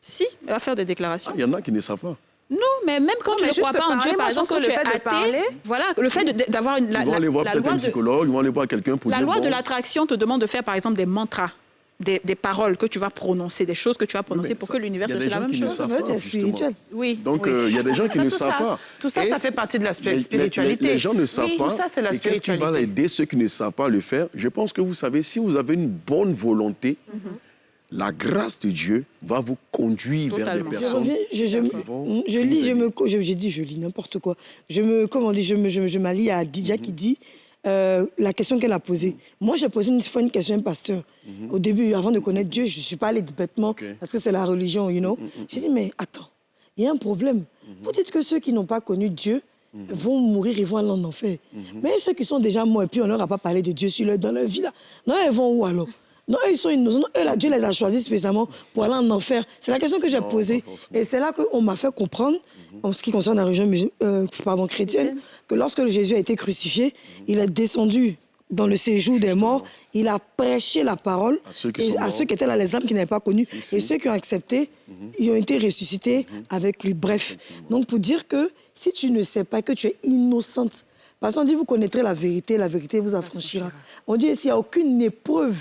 Si, elle va faire des déclarations. Il y en a qui ne savent pas. Non, mais même quand tu ne crois pas en Dieu, par exemple, quand tu es athée, voilà, le fait d'avoir une... Ils vont aller voir peut-être un psychologue, ils vont aller voir quelqu'un pour dire... La loi de l'attraction te demande de faire, par exemple, des mantras. Des paroles que tu vas prononcer, des choses que tu vas prononcer pour que l'univers fasse la même chose. C'est spirituel. Oui. Donc, il y a des gens qui ne savent pas. Tout ça, ça fait partie de la spiritualité. Les gens ne savent pas. Tout ça, c'est la spiritualité. Et qu'est-ce qui va aider ceux qui ne savent pas le faire? Je pense que vous savez, si vous avez une bonne volonté, la grâce de Dieu va vous conduire vers des personnes. Je lis n'importe quoi. Je m'allie à Didia qui dit la question qu'elle a posée. Moi, j'ai posé une fois une question à un pasteur. Au début, avant de connaître Dieu, je ne suis pas allée bêtement parce que c'est la religion, you know. J'ai dit, mais attends, il y a un problème. Vous dites que ceux qui n'ont pas connu Dieu vont mourir et vont aller en enfer. Mais ceux qui sont déjà morts et puis on ne leur a pas parlé de Dieu dans leur vie, là, non, ils vont où alors? Non, eux, ils sont innocents. Eux, là, Dieu les a choisis spécialement pour aller en enfer. C'est la question que j'ai posée. Et c'est là qu'on m'a fait comprendre, en ce qui concerne la religion chrétienne, que lorsque Jésus a été crucifié, il est descendu dans le séjour des morts, il a prêché la parole à ceux qui étaient là, les âmes qui n'avaient pas connu. Et ceux qui ont accepté, ils ont été ressuscités avec lui. Bref, donc pour dire que si tu ne sais pas que tu es innocente, parce qu'on dit vous connaîtrez la vérité vous affranchira. On dit s'il n'y a aucune épreuve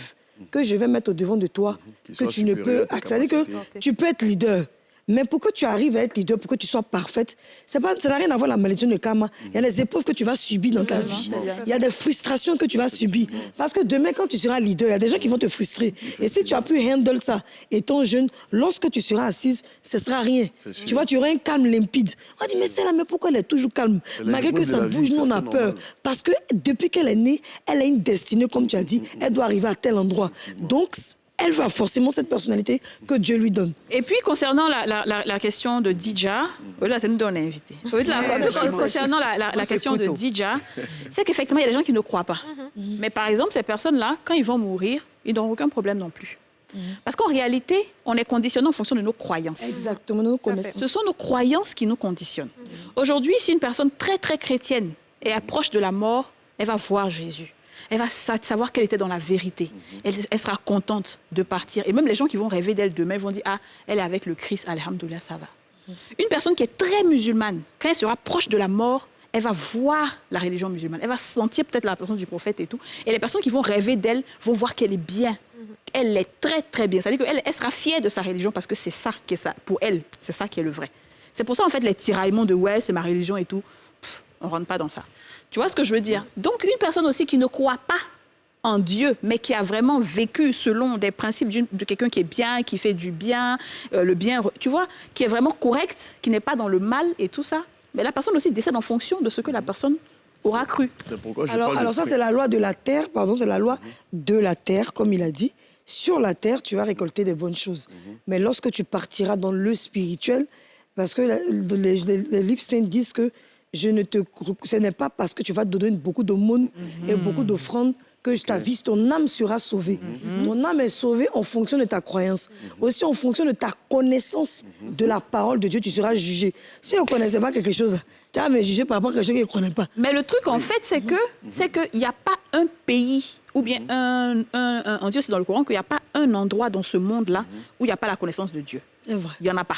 que je vais mettre au-devant de toi, que tu ne peux accéder, que tu peux être leader. Mais pour que tu arrives à être leader, pour que tu sois parfaite, ça n'a rien à voir avec la malédiction de karma. Il y a des épreuves que tu vas subir dans ta vie. Il y a des frustrations que tu vas subir. Parce que demain, quand tu seras leader, il y a des gens qui vont te frustrer. Et si tu as pu handle ça, étant jeune, lorsque tu seras assise, ce ne sera rien. Tu vois, tu auras un calme limpide. On dit, mais celle-là, mais pourquoi elle est toujours calme? Malgré que ça bouge, nous, on a peur. Parce que depuis qu'elle est née, elle a une destinée, comme tu as dit. Elle doit arriver à tel endroit. Donc, elle va forcément cette personnalité que Dieu lui donne. Et puis, concernant la question de Dija, là, c'est nous donne invité. Concernant la question de Dija, c'est qu'effectivement, il y a des gens qui ne croient pas. Mais par exemple, ces personnes-là, quand ils vont mourir, ils n'auront aucun problème non plus. Parce qu'en réalité, on est conditionné en fonction de nos croyances. Exactement, nos connaissances. Ce sont nos croyances qui nous conditionnent. Aujourd'hui, si une personne très, très chrétienne est proche de la mort, elle va voir Jésus. Elle va savoir qu'elle était dans la vérité. Elle sera contente de partir. Et même les gens qui vont rêver d'elle demain vont dire « Ah, elle est avec le Christ, alhamdoulilah, ça va. » Une personne qui est très musulmane, quand elle sera proche de la mort, elle va voir la religion musulmane. Elle va sentir peut-être la personne du prophète et tout. Et les personnes qui vont rêver d'elle vont voir qu'elle est bien. Elle est très, très bien. C'est-à-dire qu'elle sera fière de sa religion parce que c'est ça qui est ça. Pour elle, c'est ça qui est le vrai. C'est pour ça, en fait, les tiraillements de « ouais, c'est ma religion et tout », on ne rentre pas dans ça. Tu vois ce que je veux dire? Donc, une personne aussi qui ne croit pas en Dieu, mais qui a vraiment vécu selon des principes de quelqu'un qui est bien, qui fait du bien, le bien, tu vois, qui est vraiment correct, qui n'est pas dans le mal et tout ça. Mais la personne aussi décède en fonction de ce que la personne aura cru. C'est pourquoi je Alors ça, c'est la loi de la terre, c'est la loi de la terre, comme il a dit. Sur la terre, tu vas récolter des bonnes choses. Mais lorsque tu partiras dans le spirituel, parce que les livres saints disent que ce n'est pas parce que tu vas te donner beaucoup d'aumônes et beaucoup d'offrandes que ta vie, ton âme sera sauvée. Ton âme est sauvée en fonction de ta croyance. Aussi en fonction de ta connaissance de la parole de Dieu, tu seras jugé. Si on ne connaissait pas quelque chose, tu vas me juger par rapport à quelque chose qu'il ne connaît pas. Mais le truc, en fait, c'est qu'il n'y a pas un pays, ou bien on dit aussi dans le Coran qu'il n'y a pas un endroit dans ce monde-là où il n'y a pas la connaissance de Dieu. C'est vrai. Il n'y en a pas.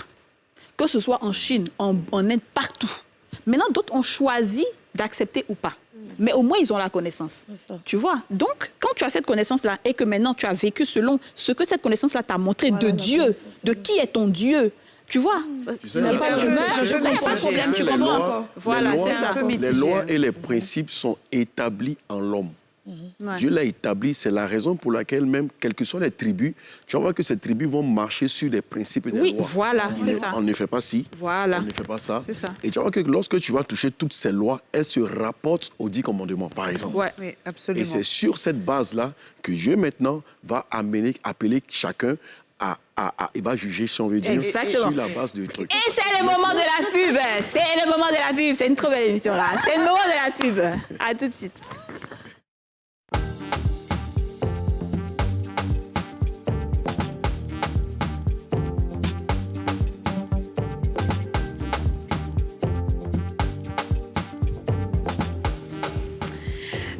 Que ce soit en Chine, en Inde, partout. Maintenant, d'autres ont choisi d'accepter ou pas. Mais au moins, ils ont la connaissance. Tu vois? Donc, quand tu as cette connaissance-là et que maintenant, tu as vécu selon ce que cette connaissance-là t'a montré de Dieu, de qui est ton Dieu, tu vois? Tu comprends encore. Voilà, c'est ça. Les lois et les principes sont établis en l'homme. Dieu l'a établi, c'est la raison pour laquelle même, quelles que soient les tribus, tu vas voir que ces tribus vont marcher sur des principes et des lois. Oui, voilà, c'est ça. On ne fait pas ci, voilà. On ne fait pas ça. C'est ça. Et tu vas voir que lorsque tu vas toucher toutes ces lois, elles se rapportent aux 10 commandements, par exemple. Ouais. Oui, absolument. Et c'est sur cette base-là que Dieu maintenant va appeler chacun il va juger, si on veut dire, sur la base du truc. Et c'est le moment de la pub. C'est le moment de la pub. C'est une trop belle émission, là. C'est le moment de la pub. À tout de suite.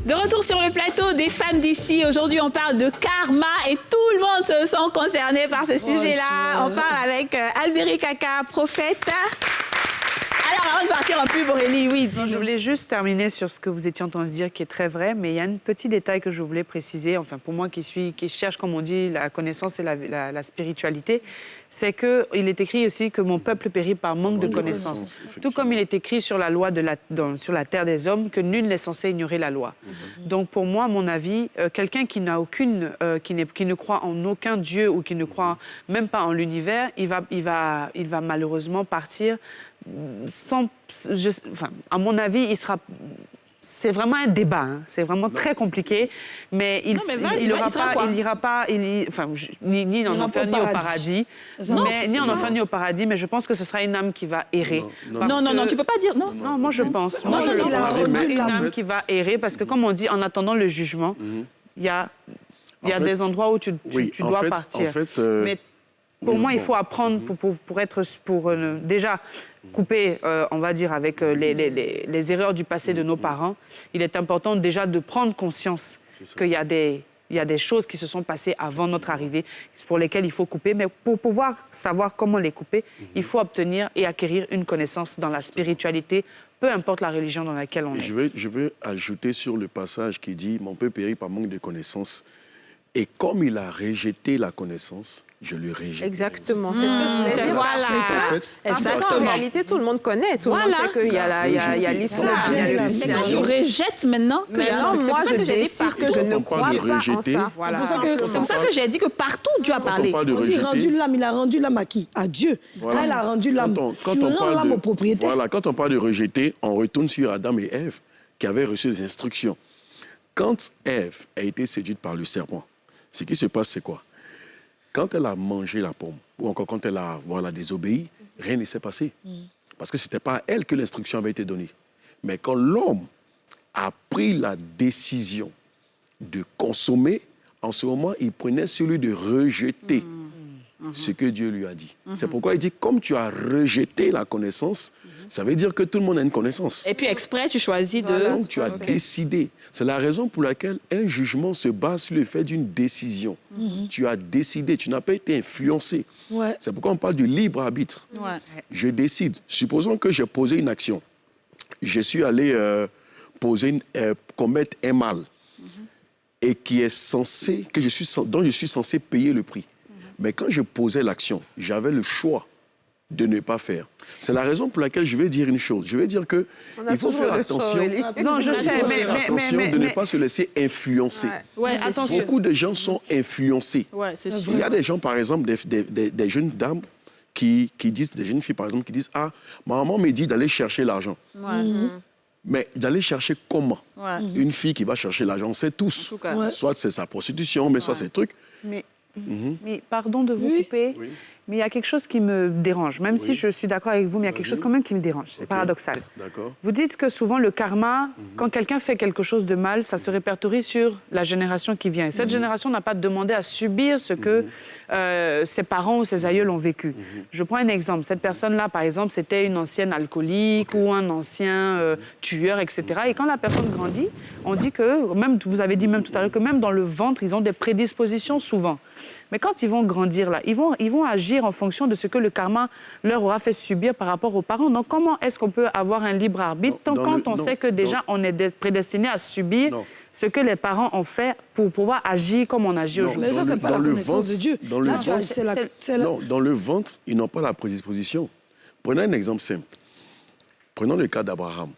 De retour sur le plateau des femmes d'ici. Aujourd'hui, on parle de karma et tout le monde se sent concerné par ce sujet-là. On parle avec Albéric Kaka, prophète. Alors, avant de partir en pub, Aurélie, oui. Non, je voulais juste terminer sur ce que vous étiez en train de dire, qui est très vrai, mais il y a un petit détail que je voulais préciser, enfin pour moi qui cherche, comme on dit, la connaissance et la spiritualité, c'est qu'il est écrit aussi que mon peuple périt par manque de connaissance. Tout comme il est écrit sur la loi sur la terre des hommes que nul n'est censé ignorer la loi. Donc pour moi, à mon avis, quelqu'un qui n'a qui ne croit en aucun Dieu ou qui ne croit même pas en l'univers, il va malheureusement partir à mon avis, c'est vraiment un débat, hein. C'est vraiment très compliqué, mais il n'ira pas, ni en enfer ni au paradis, ni en enfer ni au paradis, mais je pense que ce sera une âme qui va errer. Non, tu peux pas dire non. Non, moi je pense. Moi, je pense une âme qui va errer, parce que comme on dit, en attendant le jugement, il y a des endroits où tu dois partir. Mais pour moi, il faut apprendre pour déjà couper, on va dire, avec les erreurs du passé de nos parents. Il est important déjà de prendre conscience qu'il y a des choses qui se sont passées avant notre arrivée, pour lesquelles il faut couper. Mais pour pouvoir savoir comment les couper, il faut obtenir et acquérir une connaissance dans la spiritualité, peu importe la religion dans laquelle on est. Je veux ajouter sur le passage qui dit « Mon peuple périt par manque de connaissance ». Et comme il a rejeté la connaissance, je le rejette. Exactement, c'est ce que je voulais dire. Voilà. En réalité, tout le monde connaît. Tout le monde sait qu'il y a l'islam, il y a le christianisme. Tu rejettes maintenant que moi, je décide que je ne crois pas en ça. Voilà. C'est pour ça que j'ai dit que partout, Dieu a parlé. Il a rendu l'âme à qui? À Dieu. Voilà. Là, il a rendu l'âme. Tu rends l'âme au propriétaire. Voilà, quand on parle de rejeter, on retourne sur Adam et Ève qui avaient reçu des instructions. Quand Ève a été séduite par le serpent, ce qui se passe, c'est quoi? Quand elle a mangé la pomme, ou encore quand elle a désobéi, rien ne s'est passé. Parce que ce n'était pas à elle que l'instruction avait été donnée. Mais quand l'homme a pris la décision de consommer, en ce moment, il prenait celui de rejeter ce que Dieu lui a dit. C'est pourquoi il dit, comme tu as rejeté la connaissance, ça veut dire que tout le monde a une connaissance. Et puis exprès, tu choisis de... Donc tu as décidé. C'est la raison pour laquelle un jugement se base sur le fait d'une décision. Tu as décidé, tu n'as pas été influencé. Ouais. C'est pourquoi on parle du libre arbitre. Ouais. Je décide. Supposons que j'ai posé une action. Je suis allé commettre un mal et qui est censé, dont je suis censé payer le prix. Mais quand je posais l'action, j'avais le choix de ne pas faire. C'est la raison pour laquelle je vais dire une chose. Je vais dire que il faut faire attention. Non, je sais, mais attention de ne pas se laisser influencer. Ouais, attention. Beaucoup de gens sont influencés. Ouais, c'est sûr. Il y a des gens, par exemple, des jeunes dames qui disent, des jeunes filles, par exemple, qui disent « Ah, ma maman me dit d'aller chercher l'argent. Ouais. Mais d'aller chercher comment? Ouais. Une fille qui va chercher l'argent, on sait tous. En tout cas. Soit c'est sa prostitution, mais soit c'est trucs. Mais pardon de vous couper, mais il y a quelque chose qui me dérange. Même si je suis d'accord avec vous, mais il y a quelque chose quand même qui me dérange. C'est paradoxal. D'accord. Vous dites que souvent le karma, quand quelqu'un fait quelque chose de mal, ça se répertorie sur la génération qui vient. Et cette génération n'a pas demandé à subir ce que ses parents ou ses aïeux ont vécu. Je prends un exemple. Cette personne-là, par exemple, c'était une ancienne alcoolique ou un ancien tueur, etc. Et quand la personne grandit, on dit que, même vous avez dit même tout à l'heure, que même dans le ventre, ils ont des prédispositions souvent. Mais quand ils vont grandir, là, ils vont agir en fonction de ce que le karma leur aura fait subir par rapport aux parents. Donc, comment est-ce qu'on peut avoir un libre arbitre quand on sait que déjà on est prédestiné à subir ce que les parents ont fait pour pouvoir agir comme on agit aujourd'hui? Mais ça, c'est pas la connaissance de Dieu. Dans le ventre, ils n'ont pas la prédisposition. Prenons un exemple simple. Prenons le cas d'Abraham.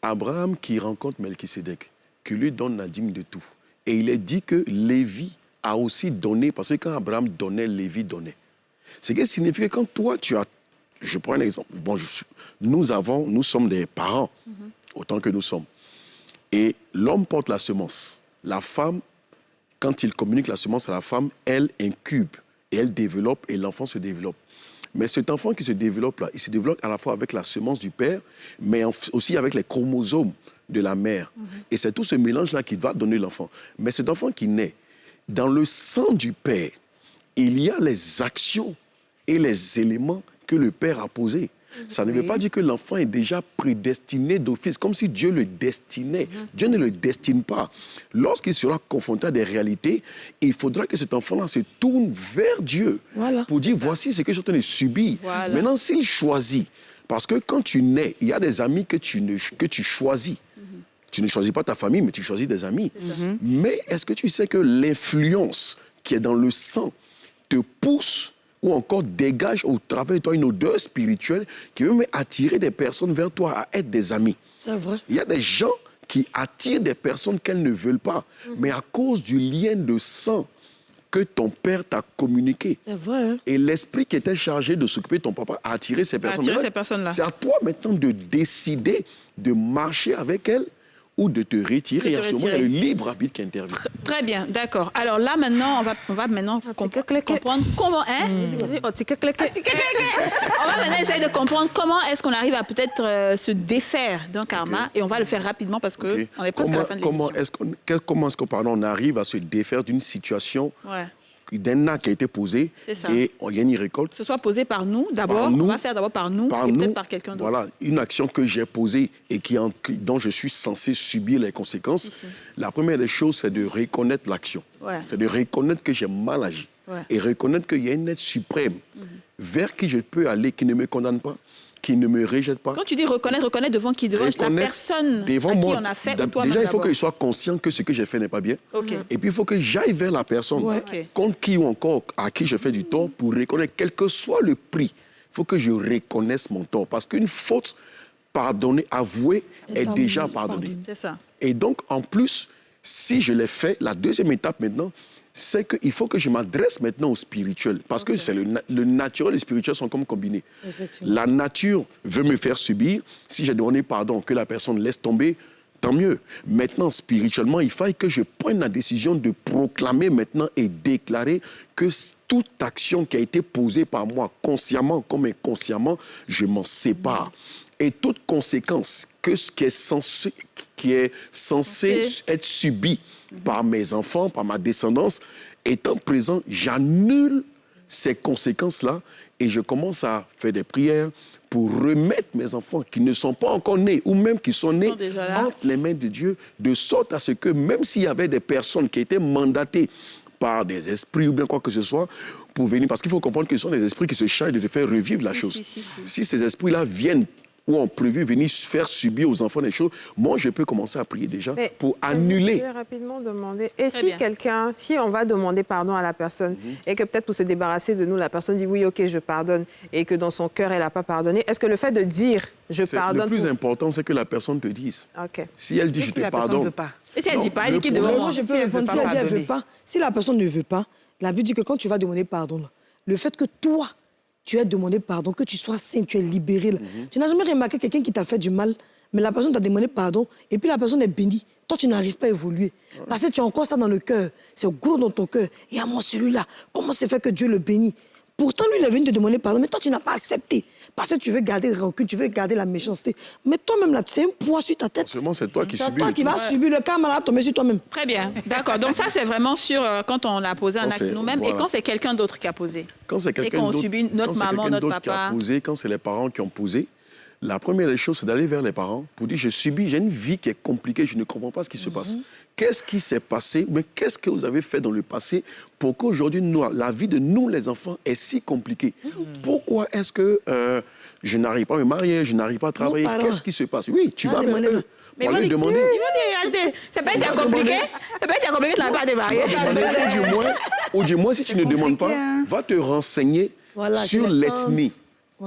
Abraham qui rencontre Melchisédek, qui lui donne la dîme de tout. Et il est dit que Lévi a aussi donné, parce que quand Abraham donnait, Lévi donnait. Ce qui signifie que quand toi, tu as... Je prends un exemple. Bon, nous sommes des parents, autant que nous sommes. Et l'homme porte la semence. La femme, quand il communique la semence à la femme, elle incube et elle développe et l'enfant se développe. Mais cet enfant qui se développe là, il se développe à la fois avec la semence du père, mais aussi avec les chromosomes de la mère. Et c'est tout ce mélange-là qui va donner l'enfant. Mais cet enfant qui naît, dans le sang du père, il y a les actions et les éléments que le père a posés. Ça ne veut pas dire que l'enfant est déjà prédestiné d'office, comme si Dieu le destinait. Dieu ne le destine pas. Lorsqu'il sera confronté à des réalités, il faudra que cet enfant-là se tourne vers Dieu pour dire, voici ce que je suis en train de subir. Voilà. Maintenant, s'il choisit, parce que quand tu nais, il y a des amis que tu choisis. Tu ne choisis pas ta famille, mais tu choisis des amis. Mais est-ce que tu sais que l'influence qui est dans le sang te pousse ou encore dégage au travers de toi une odeur spirituelle qui veut même attirer des personnes vers toi à être des amis? C'est vrai. Il y a des gens qui attirent des personnes qu'elles ne veulent pas, mais à cause du lien de sang que ton père t'a communiqué. C'est vrai, hein? Et l'esprit qui était chargé de s'occuper de ton papa a attiré ces personnes-là. C'est à toi maintenant de décider de marcher avec elles ou de te retirer. À ce moment, il y a le libre arbitre qui intervient. Très bien, d'accord. Alors là, maintenant, on va maintenant comprendre comment... On va maintenant essayer de comprendre comment est-ce qu'on arrive à peut-être se défaire d'un karma. Et on va le faire rapidement parce qu'on est presque à la fin de l'émission. Comment est-ce qu'on arrive à se défaire d'une situation d'un acte qui a été posé et il y a une récolte. Que ce soit posé par nous, d'abord. On va faire d'abord par nous et peut-être par quelqu'un d'autre. Voilà, une action que j'ai posée et dont je suis censé subir les conséquences. La première des choses, c'est de reconnaître l'action. C'est de reconnaître que j'ai mal agi. Et reconnaître qu'il y a un être suprême vers qui je peux aller, qui ne me condamne pas, qui ne me rejette pas. Quand tu dis reconnaître devant qui? Devant la personne devant à qui moi, on a fait ou toi-même? Déjà, il faut que je sois conscient que ce que j'ai fait n'est pas bien. Et puis, il faut que j'aille vers la personne contre qui ou encore à qui je fais du tort pour reconnaître, quel que soit le prix. Il faut que je reconnaisse mon tort. Parce qu'une faute pardonnée, avouée, est déjà pardonnée. C'est ça. Et donc, en plus, si je l'ai fait, la deuxième étape maintenant, c'est qu'il faut que je m'adresse maintenant au spirituel. Parce que c'est le naturel et le spirituel sont comme combinés. La nature veut me faire subir. Si j'ai demandé pardon, que la personne laisse tomber, tant mieux. Maintenant, spirituellement, il faille que je prenne la décision de proclamer maintenant et déclarer que toute action qui a été posée par moi, consciemment comme inconsciemment, je m'en sépare. Et toute conséquence qui est censé être subi par mes enfants, par ma descendance, étant présent, j'annule ces conséquences-là et je commence à faire des prières pour remettre mes enfants qui ne sont pas encore nés ou même qui sont nés entre les mains de Dieu, de sorte à ce que même s'il y avait des personnes qui étaient mandatées par des esprits ou bien quoi que ce soit pour venir, parce qu'il faut comprendre que ce sont des esprits qui se chargent de te faire revivre la chose. Si ces esprits-là viennent ou ont prévu venir faire subir aux enfants des choses, moi, je peux commencer à prier déjà pour annuler. Je vais rapidement demander, et si on va demander pardon à la personne, et que peut-être pour se débarrasser de nous, la personne dit oui, ok, je pardonne, et que dans son cœur, elle n'a pas pardonné, est-ce que le fait de dire je pardonne... Le plus important, c'est que la personne te dise. Si elle dit je te pardonne... Et si elle ne dit pas, elle dit qu'il devrait... Moi, je peux répondre, si elle dit elle ne veut pas, si la personne ne veut pas, la Bible dit que quand tu vas demander pardon, le fait que toi, tu as demandé pardon, que tu sois saint, tu es libéré. Tu n'as jamais remarqué quelqu'un qui t'a fait du mal, mais la personne t'a demandé pardon, et puis la personne est bénie. Toi, tu n'arrives pas à évoluer. Parce que tu as encore ça dans le cœur. C'est gros dans ton cœur. Et à moi, celui-là, comment c'est fait que Dieu le bénit? Pourtant, lui, il est venu te demander pardon, mais toi, tu n'as pas accepté. Parce que tu veux garder le rancune, tu veux garder la méchanceté. Mais toi-même, là, c'est un poids sur ta tête. Seulement, c'est toi qui subis. C'est toi qui vas subir le karma, là, tomber sur toi-même. Très bien, d'accord. Donc ça, c'est vraiment sur quand on a posé un acte nous-mêmes et quand c'est quelqu'un d'autre qui a posé. Quand c'est quelqu'un d'autre, notre maman, notre papa. Qui a posé, quand c'est les parents qui ont posé, la première des choses, c'est d'aller vers les parents pour dire, j'ai une vie qui est compliquée, je ne comprends pas ce qui se passe. Qu'est-ce qui s'est passé? Mais qu'est-ce que vous avez fait dans le passé pour qu'aujourd'hui, la vie de nous, les enfants, est si compliquée? Pourquoi est-ce que je n'arrive pas à me marier, je n'arrive pas à travailler? Qu'est-ce qui se passe? Oui, tu vas vers eux. Mais ils vont dire, c'est pas si compliqué. C'est pas si compliqué, tu n'as pas à te marier. Ou du moins, si tu ne demandes pas, va te renseigner sur l'ethnie.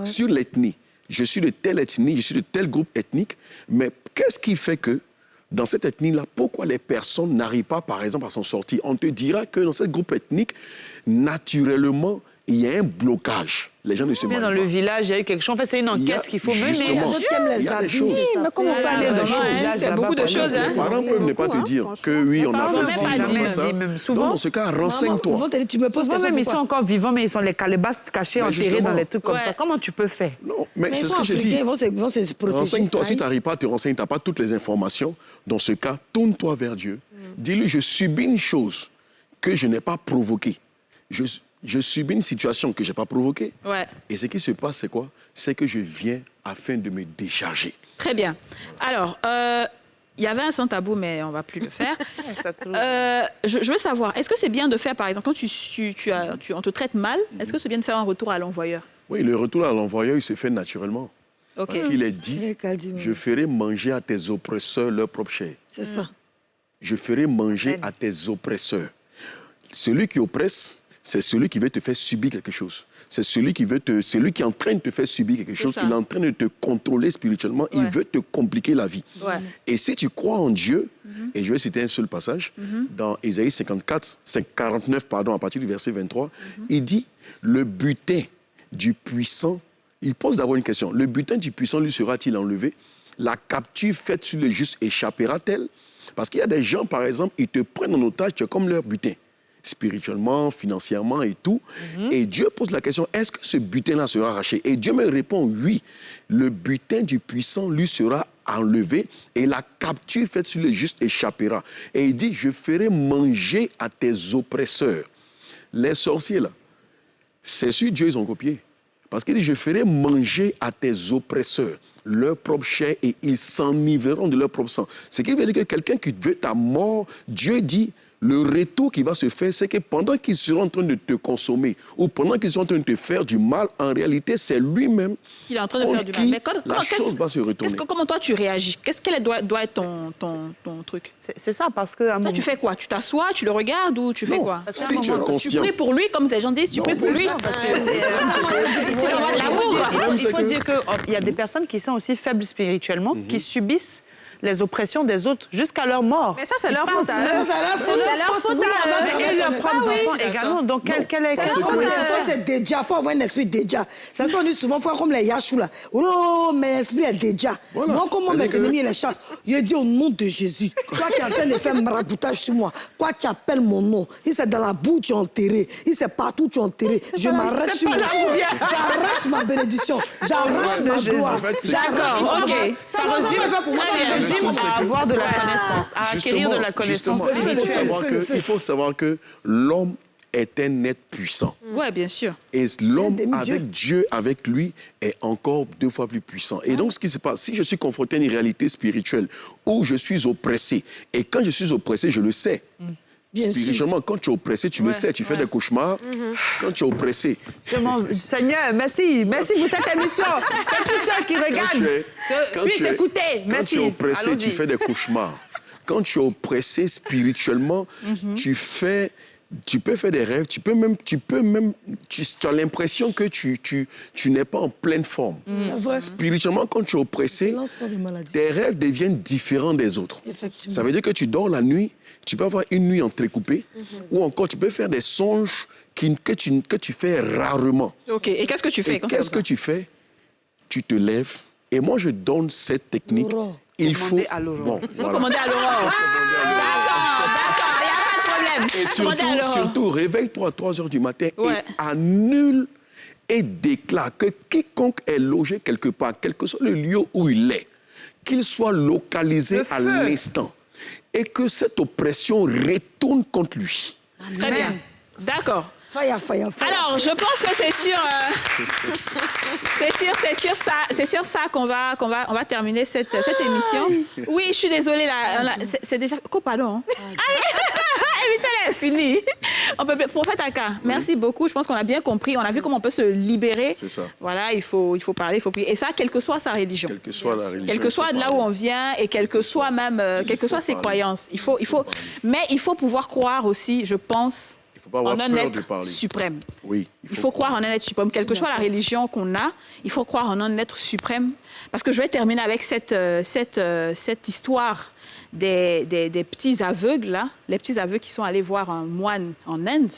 Sur l'ethnie. Je suis de telle ethnie, je suis de tel groupe ethnique, mais qu'est-ce qui fait que dans cette ethnie-là, pourquoi les personnes n'arrivent pas, par exemple, à s'en sortir? On te dira que dans ce groupe ethnique, naturellement, il y a un blocage. Les gens ne se marient pas. Dans le village, il y a eu quelque chose. En fait, c'est une enquête qu'il faut mener. Il y a des choses. Mais comment on peut aller dans le village? C'est beaucoup de choses. Les parents peuvent ne pas te dire que oui, on a fait ci, on a fait ça. Souvent, dans ce cas, renseigne-toi. Tu me poses même ils sont encore vivants, mais ils sont les calebasses cachés, enterrés dans les trucs comme ça. Comment tu peux faire? Non, mais c'est ce que je dis. Renseigne-toi. Si tu n'arrives pas à te renseigner, tu n'as pas toutes les informations. Dans ce cas, tourne-toi vers Dieu. Dis-lui, je subis une chose que je n'ai pas provoquée. Je subis une situation que je n'ai pas provoquée. Et ce qui se passe, c'est quoi? C'est que je viens afin de me décharger. Très bien. Alors, il y avait un sans tabou, mais on ne va plus le faire. Je veux savoir, est-ce que c'est bien de faire, par exemple, quand on te traite mal, est-ce que c'est bien de faire un retour à l'envoyeur? Oui, le retour à l'envoyeur, il se fait naturellement. Parce qu'il est dit, je ferai manger à tes oppresseurs leur propre chair. C'est ça. Je ferai manger à tes oppresseurs. Celui qui oppresse, c'est celui qui veut te faire subir quelque chose. C'est celui qui est en train de te faire subir quelque chose. Il est en train de te contrôler spirituellement. Il veut te compliquer la vie. Et si tu crois en Dieu, et je vais citer un seul passage, dans Ésaïe 49, à partir du verset 23, il dit, le butin du puissant, il pose d'abord une question, le butin du puissant lui sera-t-il enlevé? La capture faite sur le juste échappera-t-elle? Parce qu'il y a des gens, par exemple, ils te prennent en otage, tu es comme leur butin. Spirituellement, financièrement et tout. Et Dieu pose la question, est-ce que ce butin-là sera arraché? Et Dieu me répond, oui, le butin du puissant lui sera enlevé et la capture faite sur le juste échappera. Et il dit, je ferai manger à tes oppresseurs. Les sorciers, là, c'est sur Dieu ils ont copié. Parce qu'il dit, je ferai manger à tes oppresseurs leur propre chair et ils s'enivreront de leur propre sang. Ce qui veut dire que quelqu'un qui veut ta mort, Dieu dit, le retour qui va se faire, c'est que pendant qu'ils seront en train de te consommer ou pendant qu'ils sont en train de te faire du mal, en réalité, c'est lui-même qui est en train de faire du mal. Mais la chose va se retourner. Comment toi, tu réagis? Quel doit être ton truc? C'est ça, parce que... Toi, tu fais quoi? Tu t'assois, tu le regardes ou tu fais quoi? Si tu es conscient... Tu pries pour lui, comme les gens disent, tu pries pour lui. Il faut dire qu'il y a des personnes qui sont aussi faibles spirituellement, qui subissent les oppressions des autres jusqu'à leur mort. Mais ça, c'est leur faute. C'est leur faute. Et leurs propres enfants également. Donc, quel est... C'est déjà. Il faut avoir un esprit déjà. Ça se dit souvent, il faut comme les yachous là. Oh, mais l'esprit est déjà. Non, comment mes ennemis les chassent? Je dis au nom de Jésus. Toi qui es en train de faire maraboutage sur moi, quoi tu appelles mon nom? Si c'est dans la boue, tu es enterré. Si c'est partout, tu es enterré. Je m'arrête sur le champ. J'arrache ma bénédiction. J'arrache ma gloire. D'accord, ok. Ça résume pour moi, c'est s'estime à avoir de la connaissance, à acquérir de la connaissance spirituelle. Il faut savoir que l'homme est un être puissant. Oui, bien sûr. Et l'homme avec Dieu, avec lui, est encore 2 fois plus puissant. Et donc, ce qui se passe, si je suis confronté à une réalité spirituelle où je suis oppressé, et quand je suis oppressé, je le sais. Spirituellement, quand tu es oppressé, tu le sais, tu fais des cauchemars. Quand tu es oppressé. Seigneur, merci pour cette émission. Que tous ceux qui regardent puissent écouter. Merci. Quand tu es oppressé, tu fais des cauchemars. Quand tu es oppressé spirituellement, tu peux faire des rêves, tu as l'impression que tu n'es pas en pleine forme. Spirituellement, quand tu es oppressé, tes rêves deviennent différents des autres. Ça veut dire que tu dors la nuit, tu peux avoir une nuit entrecoupée, ou encore tu peux faire des songes que tu fais rarement. OK. Et qu'est-ce que tu fais? Qu'est-ce que tu fais? Tu te lèves, et moi je donne cette technique. Il faut commander à l'aurore. Commander à l'aurore. Et surtout, réveille-toi à 3 heures du matin et annule et déclare que quiconque est logé quelque part, quel que soit le lieu où il est, qu'il soit localisé à l'instant et que cette oppression retourne contre lui. Très bien. D'accord. Fire. Alors, je pense que c'est sur ça qu'on va terminer cette émission. Oui, je suis désolée, là, c'est déjà... Pardon. L'émission est finie. Prophète Aka, merci beaucoup. Je pense qu'on a bien compris. On a vu comment on peut se libérer. C'est ça. Voilà, il faut parler, il faut prier. Et ça, quelle que soit sa religion. Quelle que soit la religion. Quelle que soit de là où on vient et quelle que soit même, quelles que soient ses croyances. Mais il faut pouvoir croire aussi, je pense, en un être suprême. Oui. Il faut croire en un être suprême. Quelle que soit la religion qu'on a, il faut croire en un être suprême. Parce que je vais terminer avec cette histoire des petits aveugles, là, les petits aveugles qui sont allés voir un moine en Inde.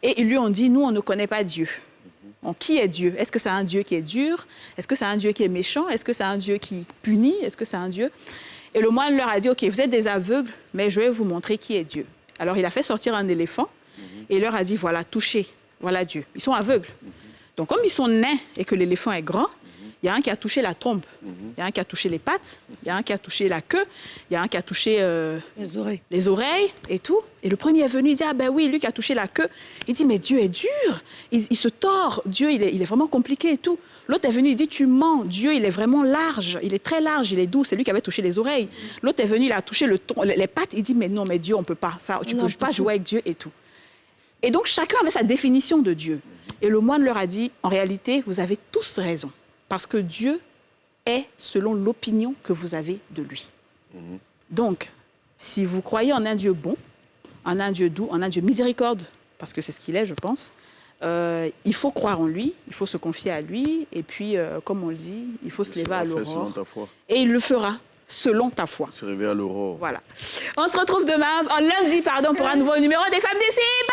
Et ils lui ont dit, nous, on ne connaît pas Dieu. Donc, qui est Dieu? Est-ce que c'est un Dieu qui est dur? Est-ce que c'est un Dieu qui est méchant? Est-ce que c'est un Dieu qui punit? Est-ce que c'est un Dieu... Et le moine leur a dit, OK, vous êtes des aveugles, mais je vais vous montrer qui est Dieu. Alors, il a fait sortir un éléphant et il leur a dit, voilà, touchez, voilà Dieu. Ils sont aveugles. Donc, comme ils sont nains et que l'éléphant est grand, il y a un qui a touché la trompe, il y a un qui a touché les pattes, il y a un qui a touché la queue, il y a un qui a touché les oreilles et tout. Et le premier est venu, il dit, ah ben oui, lui qui a touché la queue. Il dit, mais Dieu est dur, il se tord, Dieu il est vraiment compliqué et tout. L'autre est venu, il dit, tu mens, Dieu il est vraiment large, il est très large, il est doux, c'est lui qui avait touché les oreilles. L'autre est venu, il a touché les pattes, il dit, mais non, mais Dieu, on ne peut pas, ça, tu ne peux pas jouer avec Dieu et tout. Et donc chacun avait sa définition de Dieu. Et le moine leur a dit, en réalité, vous avez tous raison. Parce que Dieu est selon l'opinion que vous avez de lui. Donc, si vous croyez en un Dieu bon, en un Dieu doux, en un Dieu miséricorde, parce que c'est ce qu'il est, je pense, il faut croire en lui, il faut se confier à lui, et puis, comme on le dit, il faut se lever à l'aurore. Et il le fera selon ta foi. Se réveiller à l'aurore. Voilà. On se retrouve demain, lundi, pour un nouveau numéro des Femmes Disciples.